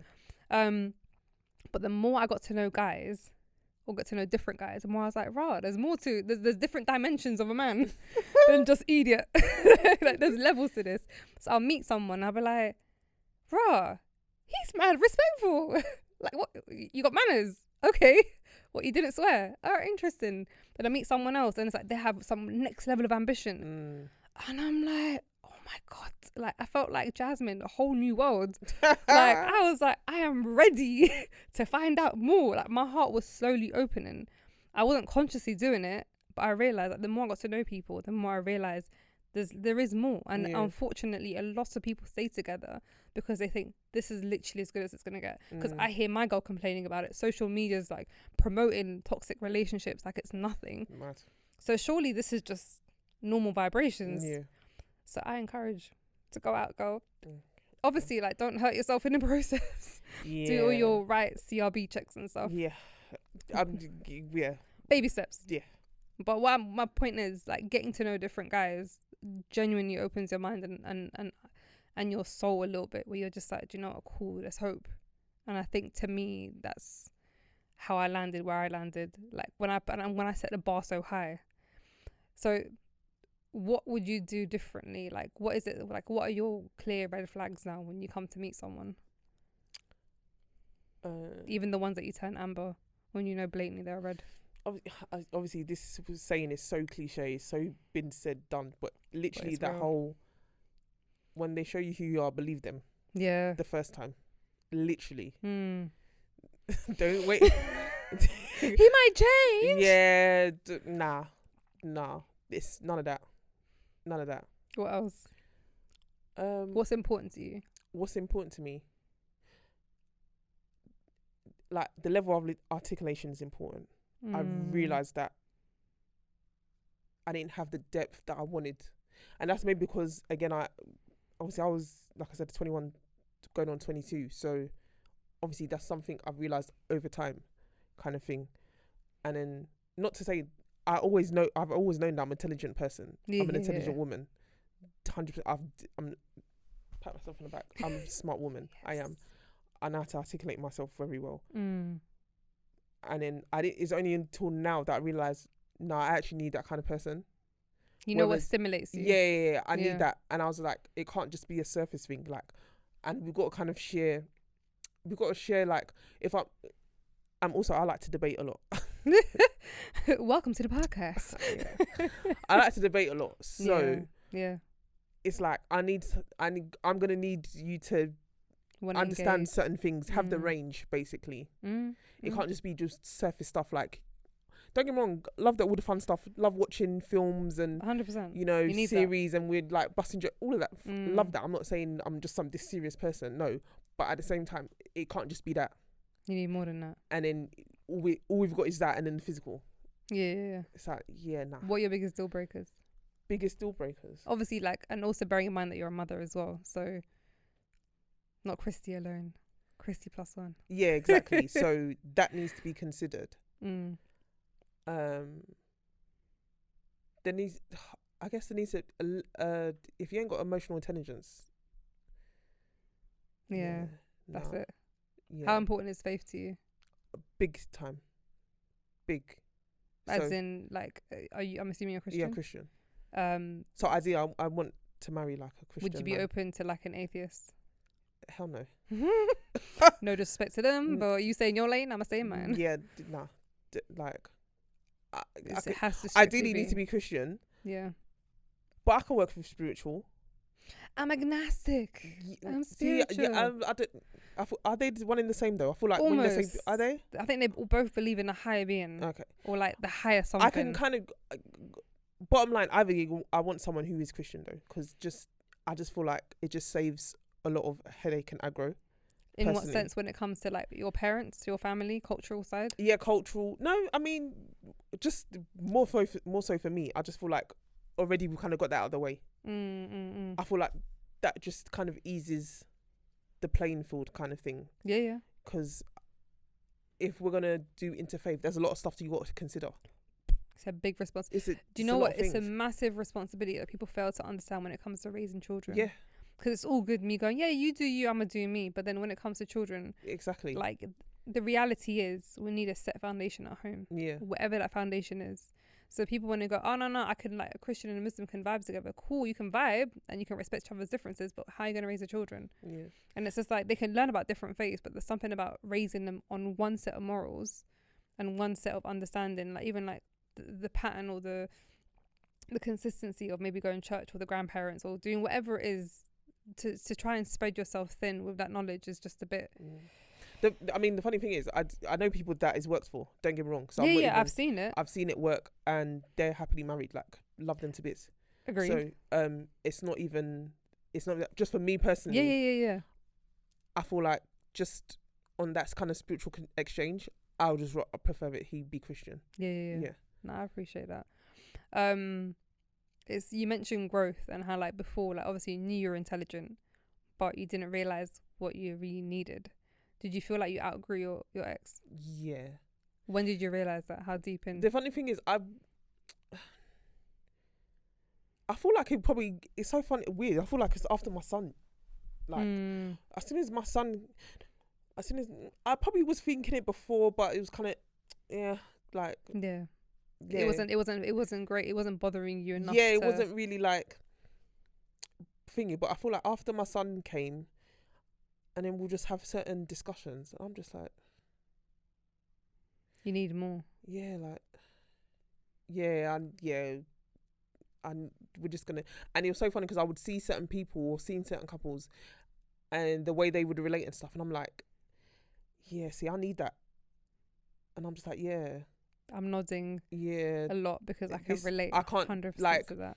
Speaker 1: But the more I got to know guys, or got to know different guys, the more I was like, there's more to, there's different dimensions of a man than just idiot. Like, there's levels to this. So I'll meet someone, I'll be like, he's mad respectful. Like, what? You got manners? Okay. What, you didn't swear? Oh, interesting. Then I meet someone else, and it's like they have some next level of ambition. And I'm like, oh my God. Like, I felt like Jasmine, a whole new world. Like, I was like, I am ready to find out more. Like, my heart was slowly opening. I wasn't consciously doing it, but I realized that the more I got to know people, the more I realized there is more. And unfortunately, a lot of people stay together because they think this is literally as good as it's going to get. Because I hear my girl complaining about it. Social media's like promoting toxic relationships like it's nothing.
Speaker 3: Mad.
Speaker 1: So surely this is just normal vibrations. So I encourage to go out, girl. Obviously, like, don't hurt yourself in the process. Do all your right CRB checks and stuff. Baby steps. But my point is, like, getting to know different guys genuinely opens your mind and your soul a little bit, where you're just like, do you know what, cool, let's hope. And I think, to me, that's how I landed where I landed. Like, when I set the bar so high. So what would you do differently? Like, what is it, like, what are your clear red flags now when you come to meet someone? Even the ones that you turn amber when you know blatantly they're red.
Speaker 3: Obviously, this saying is so cliche, so been said, done, but literally that
Speaker 1: real.
Speaker 3: whole, when they show you who you are, believe them.
Speaker 1: Yeah.
Speaker 3: The first time, literally. Don't wait.
Speaker 1: He might change.
Speaker 3: Yeah, nah. It's none of that.
Speaker 1: What else? What's important to you?
Speaker 3: What's important to me? Like the level of articulation is important. I realised that I didn't have the depth that I wanted, and that's maybe because again I was, like I said, 21 going on 22, so obviously that's something I've realised over time, kind of thing. And then not to say I've always known that I'm an intelligent person. I'm an intelligent woman. 100%. I'm pat myself on the back. I'm a smart woman. Yes. I am. I know how to articulate myself very well. And then it's only until now that I realised, no, I actually need that kind of person.
Speaker 1: You know what stimulates you?
Speaker 3: Yeah. I need that. And I was like, it can't just be a surface thing. Like, and we've got to kind of share. We've got to share, like, if I like to debate a lot.
Speaker 1: Welcome to the podcast.
Speaker 3: I like to debate a lot. So
Speaker 1: yeah.
Speaker 3: It's like I'm gonna need you to understand certain things, have the range, basically. It can't just be just surface stuff. Like, don't get me wrong, love all the fun stuff, love watching films and
Speaker 1: 100%,
Speaker 3: you know, series that. And we're like busting all of that. Love that. I'm not saying I'm just this serious person, no, but at the same time it can't just be that.
Speaker 1: You need more than that.
Speaker 3: And then all we've got is that, and then the physical.
Speaker 1: Yeah.
Speaker 3: It's like, nah.
Speaker 1: What are your biggest deal breakers? Obviously, like, and also bearing in mind that you're a mother as well, so not Christie alone, Christie +1.
Speaker 3: Yeah, exactly. So that needs to be considered. There needs to if you ain't got emotional intelligence.
Speaker 1: That's it. How important is faith to you?
Speaker 3: Big time. Big.
Speaker 1: As in, like, I'm assuming you're Christian?
Speaker 3: Yeah, Christian. So ideally, I want to marry like a Christian.
Speaker 1: Would you be open to like an atheist?
Speaker 3: Hell no.
Speaker 1: No disrespect to them, but you stay in your lane, I'ma stay in mine.
Speaker 3: Yeah, nah. Like,
Speaker 1: it has to
Speaker 3: ideally need to be Christian.
Speaker 1: Yeah.
Speaker 3: But I can work with spiritual.
Speaker 1: I'm agnostic. I'm spiritual.
Speaker 3: Are they one in the same though? I feel like
Speaker 1: almost.
Speaker 3: When they say, are they?
Speaker 1: I think they both believe in a higher being.
Speaker 3: Okay.
Speaker 1: Or like the higher something.
Speaker 3: I can kind of, bottom line, I want someone who is Christian though, because I just feel like it just saves a lot of headache and aggro.
Speaker 1: In
Speaker 3: personally.
Speaker 1: what sense? When it comes to like your parents, your family, cultural side?
Speaker 3: Yeah, cultural. No, I mean, just more so for me. I just feel like already we kind of got that out of the way. I feel like that just kind of eases the playing field kind of thing.
Speaker 1: Yeah.
Speaker 3: Because if we're gonna do interfaith, there's a lot of stuff you got to consider.
Speaker 1: It's a big responsibility. Do you know what? It's a massive responsibility that people fail to understand when it comes to raising children.
Speaker 3: Yeah.
Speaker 1: Because it's all good me going, yeah, you do you, I'm gonna do me. But then when it comes to children,
Speaker 3: exactly,
Speaker 1: like the reality is we need a set foundation at home.
Speaker 3: Yeah.
Speaker 1: Whatever that foundation is. So people want to go, oh no, I can, like, a Christian and a Muslim can vibe together. Cool, you can vibe and you can respect each other's differences, but how are you going to raise the children? Yeah. And it's just like they can learn about different faiths, but there's something about raising them on one set of morals and one set of understanding, like even like the pattern or the consistency of maybe going to church with the grandparents or doing whatever it is to try and spread yourself thin with that knowledge is just a bit...
Speaker 3: The funny thing is, I know people that it works for. Don't get me wrong. So
Speaker 1: I've seen it.
Speaker 3: I've seen it work, and they're happily married. Like, love them to bits.
Speaker 1: Agreed.
Speaker 3: So, it's not just for me personally.
Speaker 1: Yeah.
Speaker 3: I feel like just on that kind of spiritual exchange, I prefer it. He be Christian.
Speaker 1: Yeah. No, I appreciate that. You mentioned growth and how, like, before, like, obviously you knew you were intelligent, but you didn't realize what you really needed. Did you feel like you outgrew your ex?
Speaker 3: Yeah.
Speaker 1: When did you realise that? How deep in?
Speaker 3: The funny thing is, I feel like it's so funny, weird. I feel like it's after my son. Like, as soon as I probably was thinking it before, but it was kind of, yeah. It
Speaker 1: wasn't great. It wasn't bothering you enough.
Speaker 3: Yeah, it wasn't really like thingy. But I feel like after my son came, and then we'll just have certain discussions. I'm just like,
Speaker 1: you need more.
Speaker 3: Yeah, like, and we're just gonna. And it was so funny because I would see certain people or seeing certain couples, and the way they would relate and stuff, and I'm like, Yeah, see, I need that. And I'm just like, yeah.
Speaker 1: I'm nodding
Speaker 3: Yeah.
Speaker 1: a lot because I can relate
Speaker 3: I can't,
Speaker 1: 100%
Speaker 3: like,
Speaker 1: to that.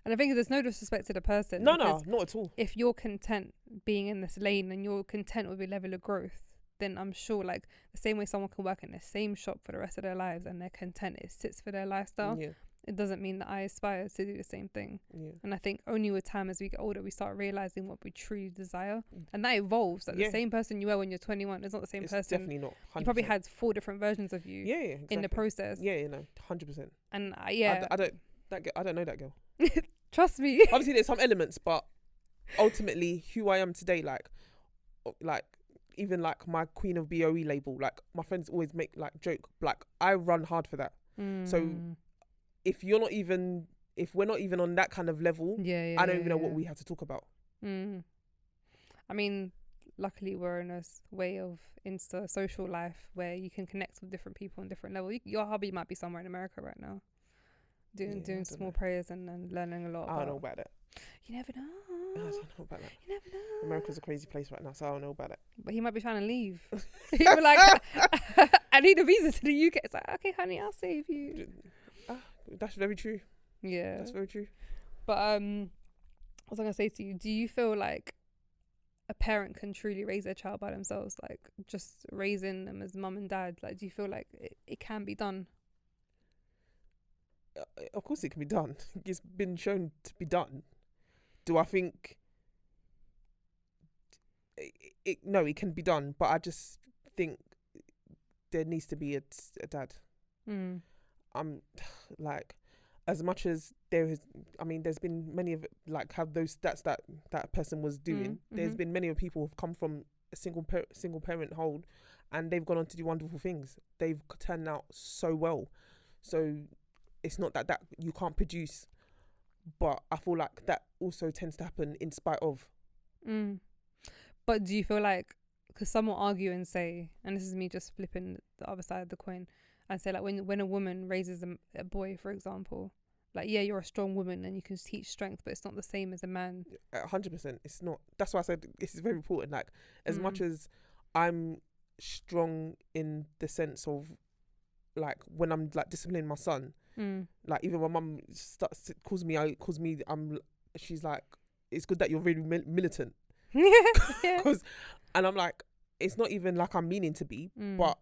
Speaker 1: And I think there's no disrespect to the person.
Speaker 3: No, not at all.
Speaker 1: If you're content being in this lane and you're content with your level of growth, then I'm sure, like, the same way someone can work in the same shop for the rest of their lives and they're content, it sits for their lifestyle.
Speaker 3: Yeah.
Speaker 1: It doesn't mean that I aspire to do the same thing.
Speaker 3: Yeah.
Speaker 1: And I think only with time, as we get older, we start realizing what we truly desire. And that evolves. Like, the same person you were when you're 21 is not the same person.
Speaker 3: Definitely not. 100%.
Speaker 1: You probably had 4 different versions of you
Speaker 3: exactly.
Speaker 1: in the process.
Speaker 3: Yeah, 100%.
Speaker 1: And
Speaker 3: I don't know that girl.
Speaker 1: Trust me.
Speaker 3: Obviously, there's some elements, but ultimately, who I am today, like even like my Queen of B.O.E label, like my friends always make like joke, like I run hard for that. So if we're not even on that kind of level, I don't even know what we have to talk about.
Speaker 1: I mean, luckily we're in a way of Insta social life where you can connect with different people on different levels. Your hubby might be somewhere in America right now, doing small prayers and learning a lot.
Speaker 3: I don't know about that.
Speaker 1: You never know.
Speaker 3: I don't know about that.
Speaker 1: You never know.
Speaker 3: America's a crazy place right now, so I don't know about it.
Speaker 1: But he might be trying to leave. He'd be like, I need a visa to the UK. It's like, okay, honey, I'll save you.
Speaker 3: That's very true.
Speaker 1: Yeah.
Speaker 3: That's very true.
Speaker 1: But what was I going to say to you? Do you feel like a parent can truly raise their child by themselves? Like, just raising them as mum and dad? Like, do you feel like it can be done?
Speaker 3: Of course it can be done. It's been shown to be done. Do I think no, it can be done, but I just think there needs to be a dad. Like, as much as there's been many of like how those stats that person was doing. There's been many of people who've come from a single parent hold, and they've gone on to do wonderful things. They've turned out so well. So it's not that you can't produce, but I feel like that also tends to happen in spite of.
Speaker 1: But do you feel like, because some will argue and say, and this is me just flipping the other side of the coin, and say like when a woman raises a boy, for example, like, yeah, you're a strong woman and you can teach strength, but it's not the same as a man.
Speaker 3: 100%, it's not. That's why I said it's very important. Like, as much as I'm strong in the sense of like when I'm like disciplining my son, like even my mum calls me, she's like, it's good that you're really militant. Because and I'm like, it's not even like I'm meaning to be, but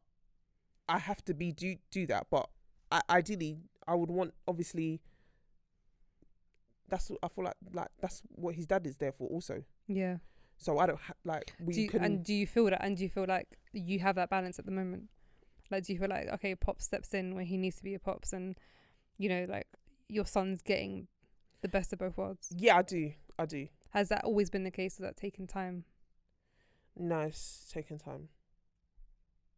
Speaker 3: I have to be do that. But ideally I would want, obviously, that's what I feel like that's what his dad is there for also. Yeah. So I don't do
Speaker 1: you feel that, and do you feel like you have that balance at the moment? Like, do you feel like, okay, Pops steps in when he needs to be a Pops, and you know, like, your son's getting the best of both worlds?
Speaker 3: Yeah, I do.
Speaker 1: Has that always been the case? Has that taken time?
Speaker 3: No, it's taken time.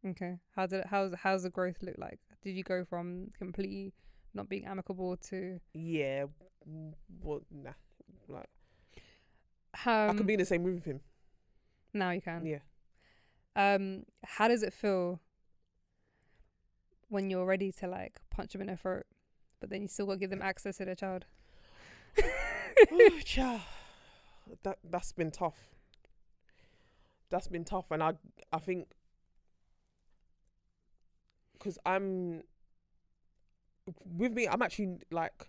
Speaker 1: Okay. How's the growth look like? Did you go from completely not being amicable to?
Speaker 3: Yeah. Well, nah. Like, I can be in the same room with him.
Speaker 1: Now you can.
Speaker 3: Yeah.
Speaker 1: How does it feel when you're ready to like punch them in their throat, but then you still got to give them access to their child?
Speaker 3: That's been tough. And I think because I'm actually like,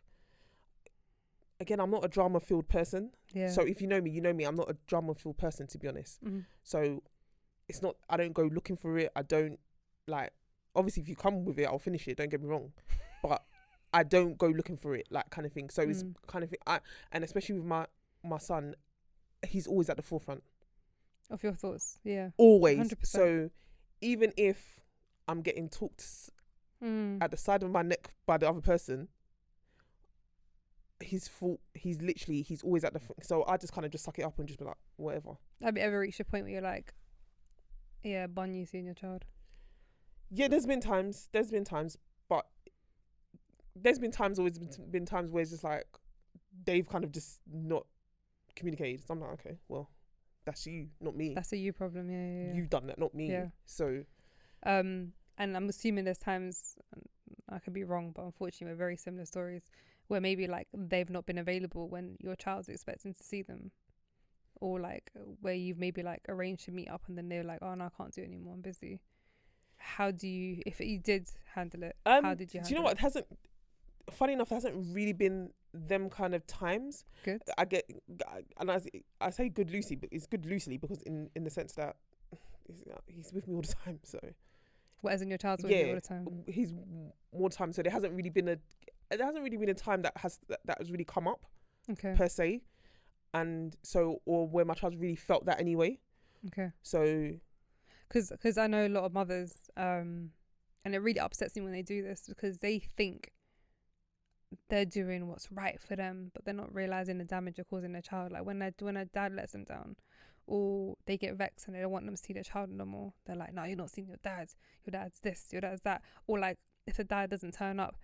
Speaker 3: again, I'm not a drama-filled person. Yeah. So if you know me, I'm not a drama-filled person, to be honest. So it's not, I don't go looking for it. I don't, like, obviously if you come with it, I'll finish it, don't get me wrong. But I don't go looking for it, like, kind of thing. So it's kind of thing. And especially with my son, he's always at the forefront
Speaker 1: of your thoughts. Yeah.
Speaker 3: Always.
Speaker 1: 100%.
Speaker 3: So even if I'm getting talked at the side of my neck by the other person, he's always at the front. So I just kind of just suck it up and just be like, whatever.
Speaker 1: Have you ever reached a point where you're like, yeah, bun you seeing your child?
Speaker 3: Yeah, there's been times, but there's been times where it's just like they've kind of just not communicated. So I'm like, okay, well, that's you, not me.
Speaker 1: That's a you problem. Yeah.
Speaker 3: You've done that, not me. Yeah. So
Speaker 1: and I'm assuming there's times, I could be wrong, but unfortunately we're very similar stories, where maybe like they've not been available when your child's expecting to see them, or like where you've maybe like arranged to meet up and then they're like, oh no, I can't do it anymore, I'm busy? How do you, if you did handle it, how did you handle it?
Speaker 3: Do you know what? Funny enough, there hasn't really been them kind of times.
Speaker 1: Good.
Speaker 3: And I say good loosely, but it's good loosely because in the sense that he's with me all the time. So
Speaker 1: what, as in your child's with you all the time?
Speaker 3: He's more time. So there hasn't really been a time that has really come up,
Speaker 1: okay,
Speaker 3: per se, and so, or where my child's really felt that anyway.
Speaker 1: Okay.
Speaker 3: So,
Speaker 1: because I know a lot of mothers, and it really upsets me when they do this because they think they're doing what's right for them, but they're not realizing the damage they're causing their child. Like when a dad lets them down, or they get vexed and they don't want them to see their child no more. They're like, no, you're not seeing your dad. Your dad's this, your dad's that. Or like if the dad doesn't turn up,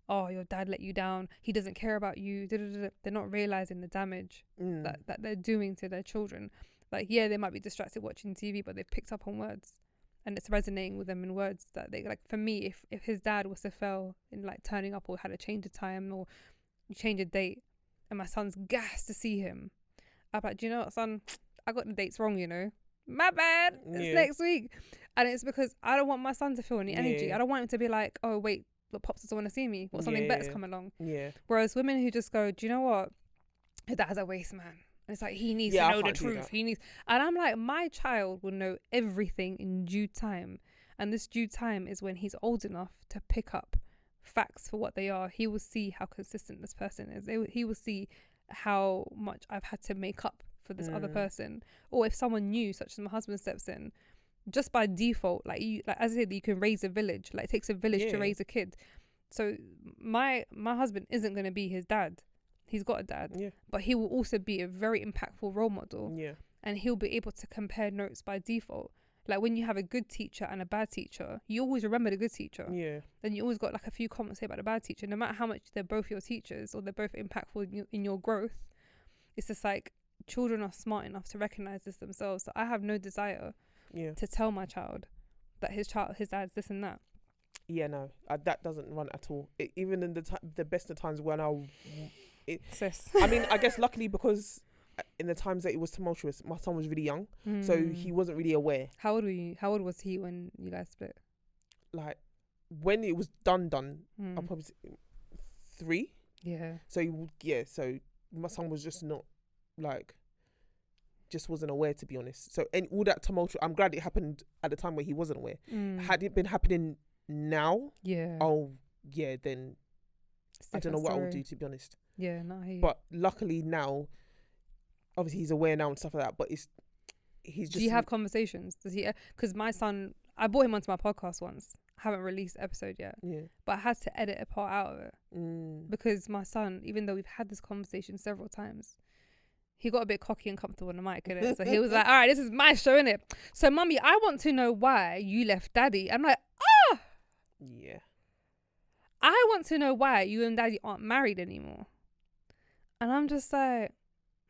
Speaker 1: oh, your dad let you down. He doesn't care about you. They're not realizing the damage that they're doing to their children. Like, yeah, they might be distracted watching TV, but they've picked up on words. And it's resonating with them in words that they like. For me, if his dad was to fail in like turning up or had a change of time or change a date, and my son's gassed to see him, I'm like, do you know what, son? I got the dates wrong. You know, my bad. It's next week, and it's because I don't want my son to feel any energy. I don't want him to be like, oh wait, look, pops doesn't want to see me. Or something better's come along. Yeah. Whereas women who just go, do you know what? Your dad's a waste man. And it's like, he needs to know the truth. And I'm like, my child will know everything in due time. And this due time is when he's old enough to pick up facts for what they are. He will see how consistent this person is. He will see how much I've had to make up for this other person. Or if someone new, such as my husband, steps in, just by default, like as I said, you can raise a village. Like it takes a village to raise a kid. So my husband isn't going to be his dad. He's got a dad, but he will also be a very impactful role model. Yeah. And he'll be able to compare notes by default. Like when you have a good teacher and a bad teacher, you always remember the good teacher. Yeah. Then you always got like a few comments here about the bad teacher. No matter how much they're both your teachers or they're both impactful in your growth, it's just like children are smart enough to recognize this themselves. So I have no desire to tell my child that his dad's this and that. Yeah, no, that doesn't run at all. Even in the best of times when I mean, I guess luckily because in the times that it was tumultuous, my son was really young, so he wasn't really aware. How old was he when you guys split? Like when it was done, I'll probably say 3. Yeah. So so my son was just not just wasn't aware, to be honest. So and all that tumult, I'm glad it happened at the time where he wasn't aware. Had it been happening now, then I don't know what I would do, to be honest. Yeah, no, but luckily now, obviously he's aware now and stuff like that. But he's just. Do you have conversations? Does he? Because my son, I brought him onto my podcast once. I haven't released the episode yet. Yeah. But I had to edit a part out of it because my son, even though we've had this conversation several times, he got a bit cocky and comfortable on the mic, innit? So he was like, "All right, this is my show, innit? So, mummy, I want to know why you left daddy." I'm like, yeah. I want to know why you and daddy aren't married anymore. And I'm just like,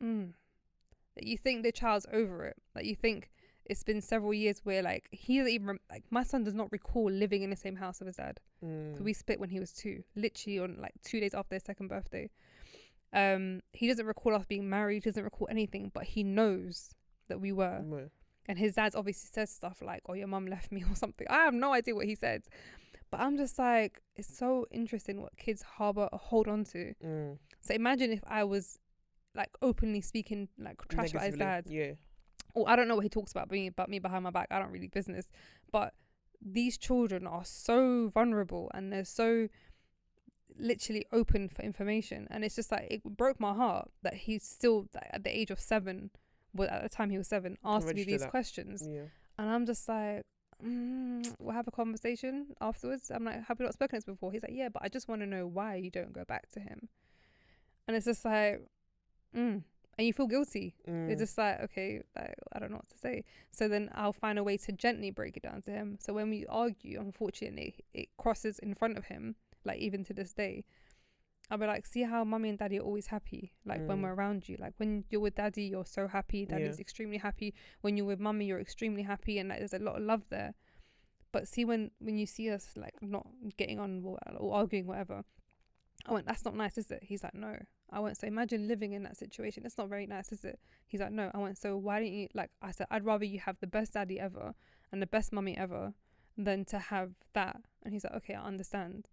Speaker 1: that you think the child's over it. Like you think it's been several years where like he doesn't even my son does not recall living in the same house with his dad. So we split when he was 2, literally on like 2 days after his 2nd birthday. He doesn't recall us being married, doesn't recall anything, but he knows that we were. And his dad's obviously says stuff like, "Oh, your mum left me" or something. I have no idea what he said. But I'm just like, it's so interesting what kids harbor or hold on to. So imagine if I was like openly speaking like trash about his dad. Yeah. Or I don't know what he talks about me behind my back. I don't really business. But these children are so vulnerable and they're so literally open for information. And it's just like, it broke my heart that he's still at the age of 7, well, at the time he was 7, asked me these questions. Yeah. And I'm just like, we'll have a conversation afterwards. I'm like, have we not spoken this before? He's like, yeah, but I just want to know why you don't go back to him. And it's just like, and you feel guilty. It's just like, okay, like, I don't know what to say. So then I'll find a way to gently break it down to him. So when we argue, unfortunately, it crosses in front of him, like even to this day. I'll be like, see how mummy and daddy are always happy, like when we're around you. Like when you're with daddy, you're so happy. Daddy's extremely happy. When you're with mummy, you're extremely happy, and like there's a lot of love there. But see, when you see us like not getting on or arguing, whatever, I went, that's not nice, is it? He's like, no. I went, so imagine living in that situation. It's not very nice, is it? He's like, no. I went, so why don't you, like, I said, I'd rather you have the best daddy ever and the best mummy ever than to have that. And he's like, okay, I understand.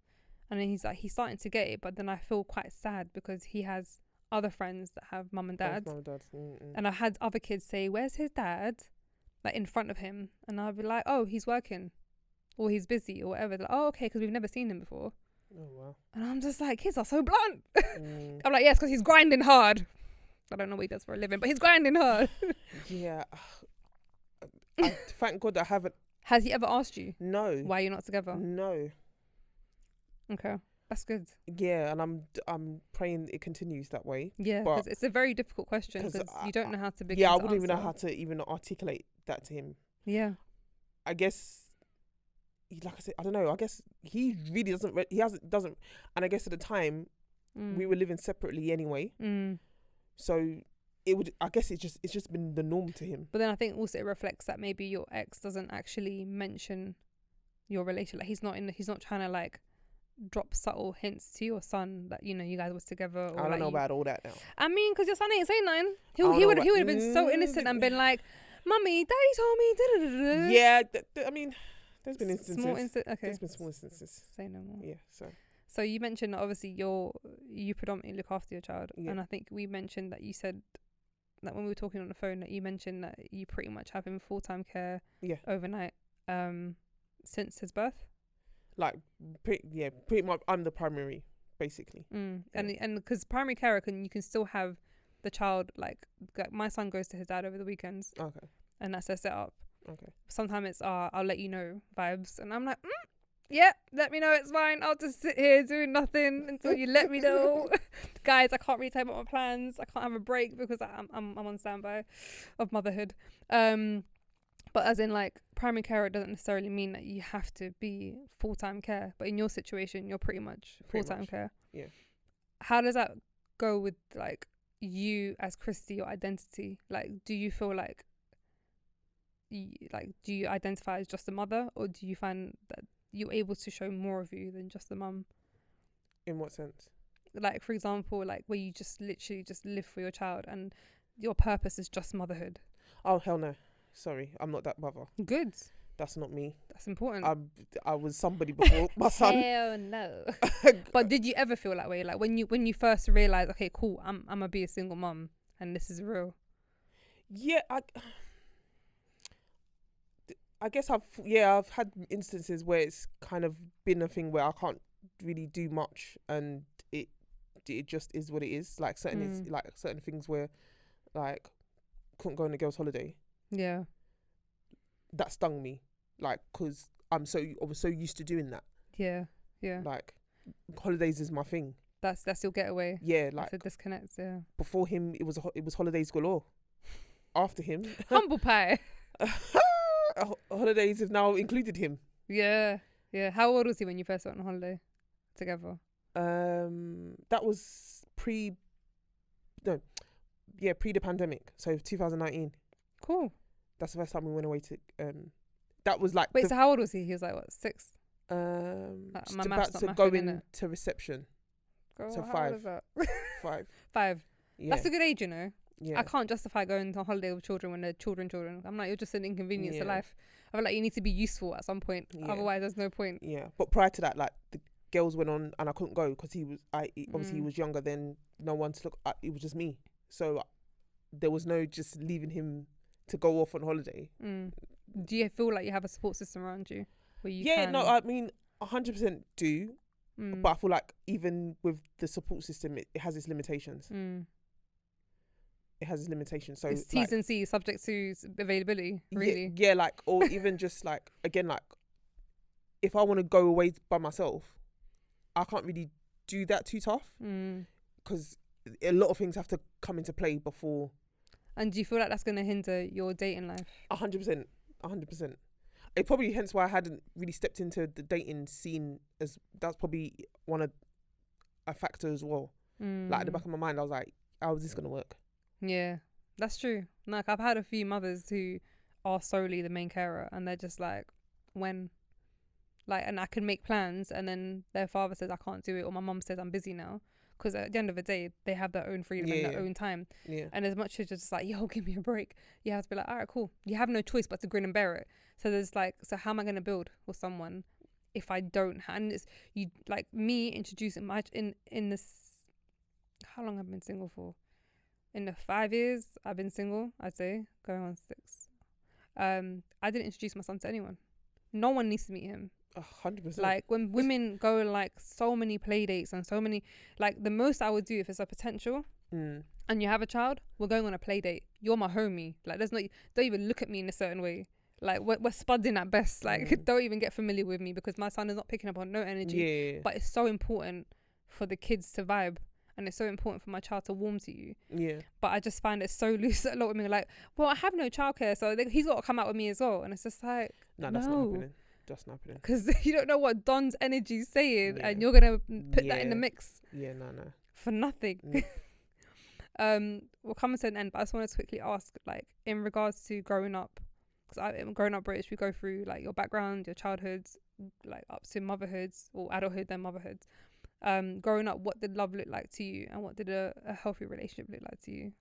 Speaker 1: And then he's like, he's starting to get it, but then I feel quite sad because he has other friends that have mum and dad. And I had other kids say, where's his dad? Like, in front of him. And I'll be like, oh, he's working. Or he's busy or whatever. They're like, oh, okay, because we've never seen him before.
Speaker 3: Oh, wow.
Speaker 1: And I'm just like, kids are so blunt. I'm like, yes, because he's grinding hard. I don't know what he does for a living, but he's grinding hard.
Speaker 3: Yeah. Thank God I haven't.
Speaker 1: Has he ever asked you?
Speaker 3: No.
Speaker 1: Why you're not together?
Speaker 3: No.
Speaker 1: Okay, that's good.
Speaker 3: Yeah, and I'm praying it continues that way.
Speaker 1: Yeah, because it's a very difficult question because you don't know how to begin.
Speaker 3: Yeah, I
Speaker 1: to
Speaker 3: wouldn't even know
Speaker 1: answer.
Speaker 3: how to even articulate that to him.
Speaker 1: Yeah.
Speaker 3: I guess, like I said, I don't know. I guess he really doesn't. Doesn't. And I guess at the time, we were living separately anyway. So it would. I guess it's just been the norm to him.
Speaker 1: But then I think also it reflects that maybe your ex doesn't actually mention your relationship. Like he's not trying to like drop subtle hints to your son that you guys was together. Or
Speaker 3: I don't know about all that now.
Speaker 1: I mean, because your son ain't saying nothing. He would have been so innocent and been like, "Mummy, Daddy told me." Da-da-da-da.
Speaker 3: Yeah, I mean, there's been instances.
Speaker 1: Okay.
Speaker 3: There's been small instances.
Speaker 1: Say no more.
Speaker 3: Yeah.
Speaker 1: So you mentioned that obviously you predominantly look after your child, and I think we mentioned that you said that when we were talking on the phone that you mentioned that you pretty much have him full-time care overnight since his birth.
Speaker 3: Like pretty much I'm the primary basically.
Speaker 1: And because primary carer you can still have the child like my son goes to his dad over the weekends.
Speaker 3: Okay.
Speaker 1: And that's their setup.
Speaker 3: Okay.
Speaker 1: Sometimes it's I'll let you know vibes, and I'm like, yeah, let me know, it's fine. I'll just sit here doing nothing until you let me know. Guys, I can't really tell you about my plans. I can't have a break because I'm on standby of motherhood. But as in like primary care, it doesn't necessarily mean that you have to be full-time care. But in your situation, you're pretty much full-time care. Yeah. How does that go with like you as Christie, your identity? Like, do you feel like do you identify as just a mother, or do you find that you're able to show more of you than just a mum?
Speaker 3: In what sense?
Speaker 1: Like, for example, like where you just literally just live for your child and your purpose is just motherhood.
Speaker 3: Oh, hell no. Sorry, I'm not that mother.
Speaker 1: Good.
Speaker 3: That's not me.
Speaker 1: That's important.
Speaker 3: I was somebody before my son.
Speaker 1: Hell no. But did you ever feel that way? Like when you first realized, okay, cool, I'm gonna be a single mum and this is real.
Speaker 3: Yeah, I guess I've had instances where it's kind of been a thing where I can't really do much and it just is what it is. Like certain certain things where like couldn't go on a girls' holiday.
Speaker 1: Yeah.
Speaker 3: That stung me, like, because I was so used to doing that.
Speaker 1: Yeah, yeah.
Speaker 3: Like, holidays is my thing.
Speaker 1: That's your getaway.
Speaker 3: Yeah, like
Speaker 1: that's a disconnect. Yeah.
Speaker 3: Before him, it was holidays galore. After him,
Speaker 1: humble pie.
Speaker 3: Holidays have now included him.
Speaker 1: Yeah, yeah. How old was he when you first went on holiday together?
Speaker 3: That was pre the pandemic. So 2019.
Speaker 1: Cool.
Speaker 3: That's the first time we went away to. That was like.
Speaker 1: Wait, so how old was he? He was like what, 6?
Speaker 3: My about to go into reception.
Speaker 1: Girl,
Speaker 3: so
Speaker 1: how
Speaker 3: 5.
Speaker 1: old is that?
Speaker 3: 5.
Speaker 1: 5.
Speaker 3: Yeah.
Speaker 1: That's a good age, you know.
Speaker 3: Yeah.
Speaker 1: I can't justify going to a holiday with children when they're children. I'm like, you're just an inconvenience to life. I feel like you need to be useful at some point. Yeah. Otherwise, there's no point.
Speaker 3: Yeah. But prior to that, like the girls went on and I couldn't go because obviously he was younger than no one to look at. It was just me. So there was no just leaving him to go off on holiday.
Speaker 1: Do you feel like you have a support system around you where you
Speaker 3: no, I mean 100% do, but I feel like even with the support system it has its limitations. It has its limitations. So
Speaker 1: it's T's and C's, subject to availability, really.
Speaker 3: Yeah, like, or even just like, again, like if I want to go away by myself, I can't really do that too tough because a lot of things have to come into play before.
Speaker 1: And do you feel like that's going to hinder your dating life?
Speaker 3: 100%. It probably hence why I hadn't really stepped into the dating scene, as that's probably one of a factor as well. Like at the back of my mind, I was like, how is this going to work?
Speaker 1: Yeah, that's true. Like I've had a few mothers who are solely the main carer and they're just like, when? Like, and I can make plans and then their father says I can't do it, or my mum says I'm busy now. because at the end of the day, they have their own freedom and their own time.
Speaker 3: Yeah.
Speaker 1: And as much as just like, yo, give me a break, you have to be like, all right, cool. You have no choice but to grin and bear it. So there's like, so how am I going to build with someone if I don't? And it's you like me introducing my in this. How long have I been single for? In the 5 years I've been single, I'd say going on 6. I didn't introduce my son to anyone. No one needs to meet him.
Speaker 3: 100%.
Speaker 1: Like when women go like so many play dates and so many, like the most I would do if it's a potential and you have a child, we're going on a play date. You're my homie. Like there's no, don't even look at me in a certain way. Like we're spudding at best. Like don't even get familiar with me because my son is not picking up on no energy.
Speaker 3: Yeah.
Speaker 1: But it's so important for the kids to vibe. And it's so important for my child to warm to you.
Speaker 3: Yeah.
Speaker 1: But I just find it so loose that a lot of women are like, well, I have no childcare, so he's got to come out with me as well. And it's just like,
Speaker 3: no, that's not happening. That's not happening.
Speaker 1: Because you don't know what Don's energy is saying, and you're going to put that in the mix.
Speaker 3: Yeah, no.
Speaker 1: For nothing. We're coming to an end, but I just want to quickly ask, like, in regards to growing up, because growing up British, we go through, like, your background, your childhoods, like, up to motherhoods, or adulthood, then motherhoods. Growing up, what did love look like to you, and what did a healthy relationship look like to you?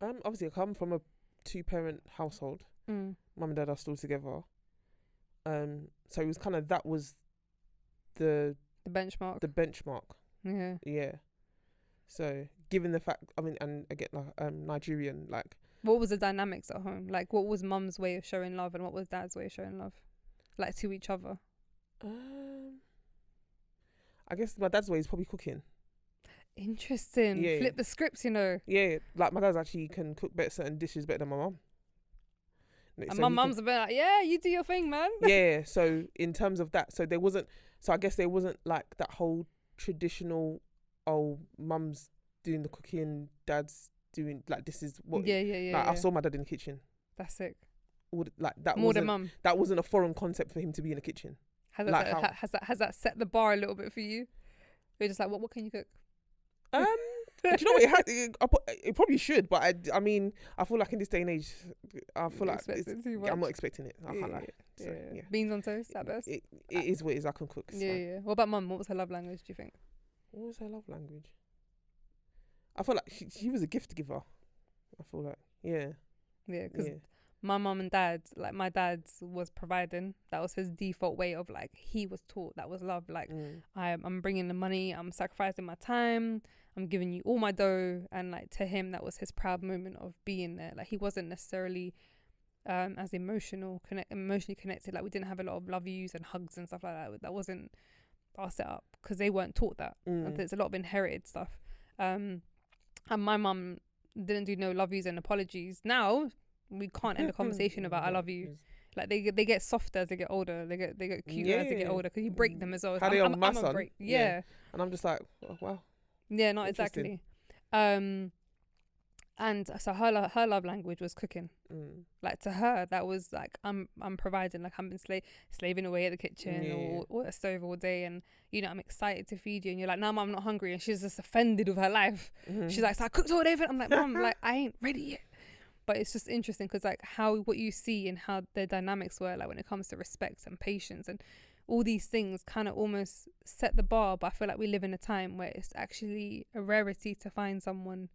Speaker 3: Obviously I come from a 2-parent household. Mum and dad are still together. So it was kind of, that was the benchmark. Yeah. So given the fact, I mean, and again, like Nigerian, like,
Speaker 1: what was the dynamics at home? Like, what was mum's way of showing love, and what was dad's way of showing love, like, to each other?
Speaker 3: I guess my dad's way is probably cooking.
Speaker 1: Interesting.
Speaker 3: Yeah.
Speaker 1: Flip the scripts, you know.
Speaker 3: Yeah, like my dad's actually can cook certain dishes better than my mum.
Speaker 1: And
Speaker 3: so
Speaker 1: my mum's a bit like, yeah, you do your thing, man.
Speaker 3: Yeah, so in terms of that, so I guess there wasn't like that whole traditional, oh, mum's doing the cooking, dad's doing, like, this is what.
Speaker 1: Yeah.
Speaker 3: Like, I saw my dad in the kitchen.
Speaker 1: That's sick.
Speaker 3: Like that
Speaker 1: more than mum.
Speaker 3: That wasn't a foreign concept for him to be in the kitchen.
Speaker 1: Has that set the bar a little bit for you? You're just like, what can you cook?
Speaker 3: Do you know what? It probably should, but I mean, I feel like in this day and age, I feel like I'm not expecting it. I can't lie. So, yeah.
Speaker 1: Beans on toast at best.
Speaker 3: It is what it is. I can cook.
Speaker 1: Yeah. What about mum? What was her love language, do you think?
Speaker 3: What was her love language? I feel like she was a gift giver. I feel like, yeah.
Speaker 1: Yeah, because my mum and dad, like my dad was providing. That was his default way of, like, he was taught that was love. Like, I'm bringing the money, I'm sacrificing my time, I'm giving you all my dough. And, like, to him, that was his proud moment of being there. Like, he wasn't necessarily as emotionally connected. Like, we didn't have a lot of love yous and hugs and stuff like that. That wasn't our setup because they weren't taught that. And there's a lot of inherited stuff. And my mum didn't do no love yous and apologies. Now we can't end a conversation about I love you. Like, they get softer as they get older. They get cuter as they get older because you break them as well.
Speaker 3: How they on my son?
Speaker 1: Yeah.
Speaker 3: And I'm just like, oh, wow.
Speaker 1: Yeah, not exactly. And so her love language was cooking. Like, to her, that was like, I'm providing. Like, I've been slaving away at the kitchen or at a stove all day, and, you know, I'm excited to feed you, and you're like, no, mum, I'm not hungry, and she's just offended with her life. She's like, so I cooked all day. I'm like, mum, like, I ain't ready yet. But it's just interesting because, like, what you see and how their dynamics were, like, when it comes to respect and patience and all these things kind of almost set the bar. But I feel like we live in a time where it's actually a rarity to find someone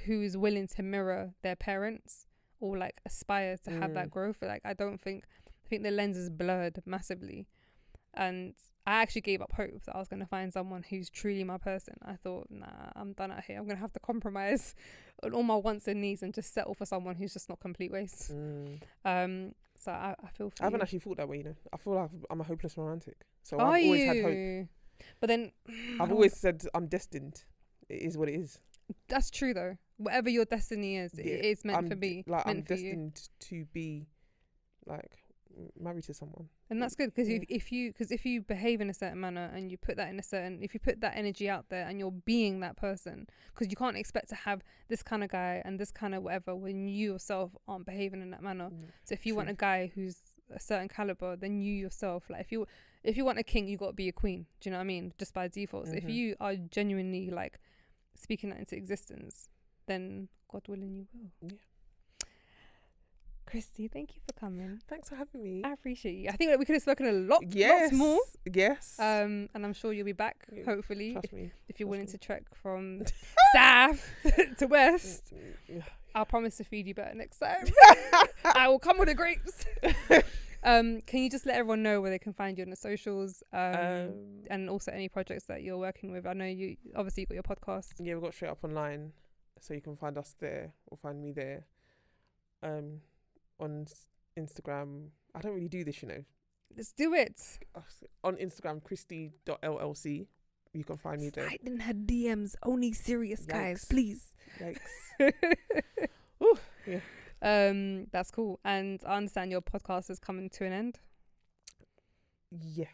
Speaker 1: who is willing to mirror their parents or, like, aspire to have that growth. Like, I think the lens is blurred massively. And I actually gave up hope that I was going to find someone who's truly my person. I thought, nah, I'm done out here. I'm going to have to compromise on all my wants and needs and just settle for someone who's just not complete waste. So I feel for
Speaker 3: I haven't
Speaker 1: you.
Speaker 3: actually thought that way, you know. I feel like I'm a hopeless romantic. So
Speaker 1: Are
Speaker 3: I've always
Speaker 1: you?
Speaker 3: had hope.
Speaker 1: But then
Speaker 3: I've always said I'm destined. It is what it is.
Speaker 1: That's true though. Whatever your destiny is, it is meant to be.
Speaker 3: Like,
Speaker 1: meant
Speaker 3: I'm
Speaker 1: for
Speaker 3: destined to be, like, married to someone.
Speaker 1: And that's good because if you behave in a certain manner and you put that if you put that energy out there and you're being that person, because you can't expect to have this kind of guy and this kind of whatever when you yourself aren't behaving in that manner. So if you want a guy who's a certain caliber, then you yourself, like, if you want a king, you got to be a queen. Do you know what I mean? Just by default. So if you are genuinely, like, speaking that into existence, then God willing you will.
Speaker 3: Yeah.
Speaker 1: Christie, thank you for coming.
Speaker 3: Thanks for having me.
Speaker 1: I appreciate you. I think that we could have spoken a lots more.
Speaker 3: Yes.
Speaker 1: And I'm sure you'll be back, hopefully.
Speaker 3: Trust me.
Speaker 1: If you're willing to trek from south to west. I'll promise to feed you better next time. I will come with the grapes. Can you just let everyone know where they can find you on the socials, and also any projects that you're working with? I know you got your podcast.
Speaker 3: Yeah, we've got Straight Up Online, so you can find us there or find me there. On Instagram, I don't really do this,
Speaker 1: Let's do it.
Speaker 3: On Instagram, Christie.llc. You can find me there.
Speaker 1: Slide in her DMs. Only serious guys, please.
Speaker 3: Yikes. Ooh, yeah.
Speaker 1: That's cool. And I understand your podcast is coming to an end.
Speaker 3: Yeah.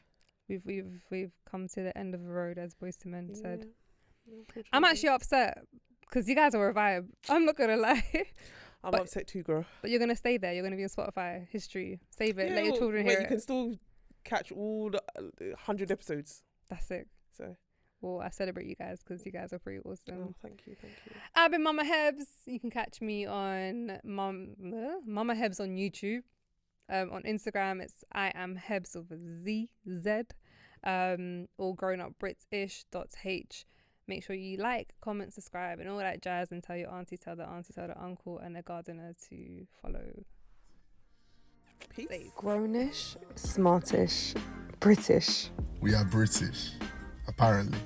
Speaker 1: We've come to the end of the road, as Boyz II Men said.
Speaker 3: Unfortunately.
Speaker 1: I'm actually upset because you guys are a vibe. I'm not gonna lie.
Speaker 3: I'm upset too, girl.
Speaker 1: But you're gonna stay there. You're gonna be on Spotify history. Save it.
Speaker 3: Yeah,
Speaker 1: Let your children hear
Speaker 3: you
Speaker 1: it.
Speaker 3: can still catch all the 100 episodes.
Speaker 1: That's it.
Speaker 3: So.
Speaker 1: Well, I celebrate you guys because you guys are pretty awesome.
Speaker 3: Oh, thank you.
Speaker 1: I've been Mama Hebz. You can catch me on Mama Hebz on YouTube. On Instagram, it's I am Hebz with a Z. Or growing up British.h. Make sure you like, comment, subscribe, and all that jazz, and tell your auntie, tell the auntie, tell the uncle, and the gardener to follow.
Speaker 3: Peace.
Speaker 1: Grownish, smartish, British.
Speaker 2: We are British, apparently.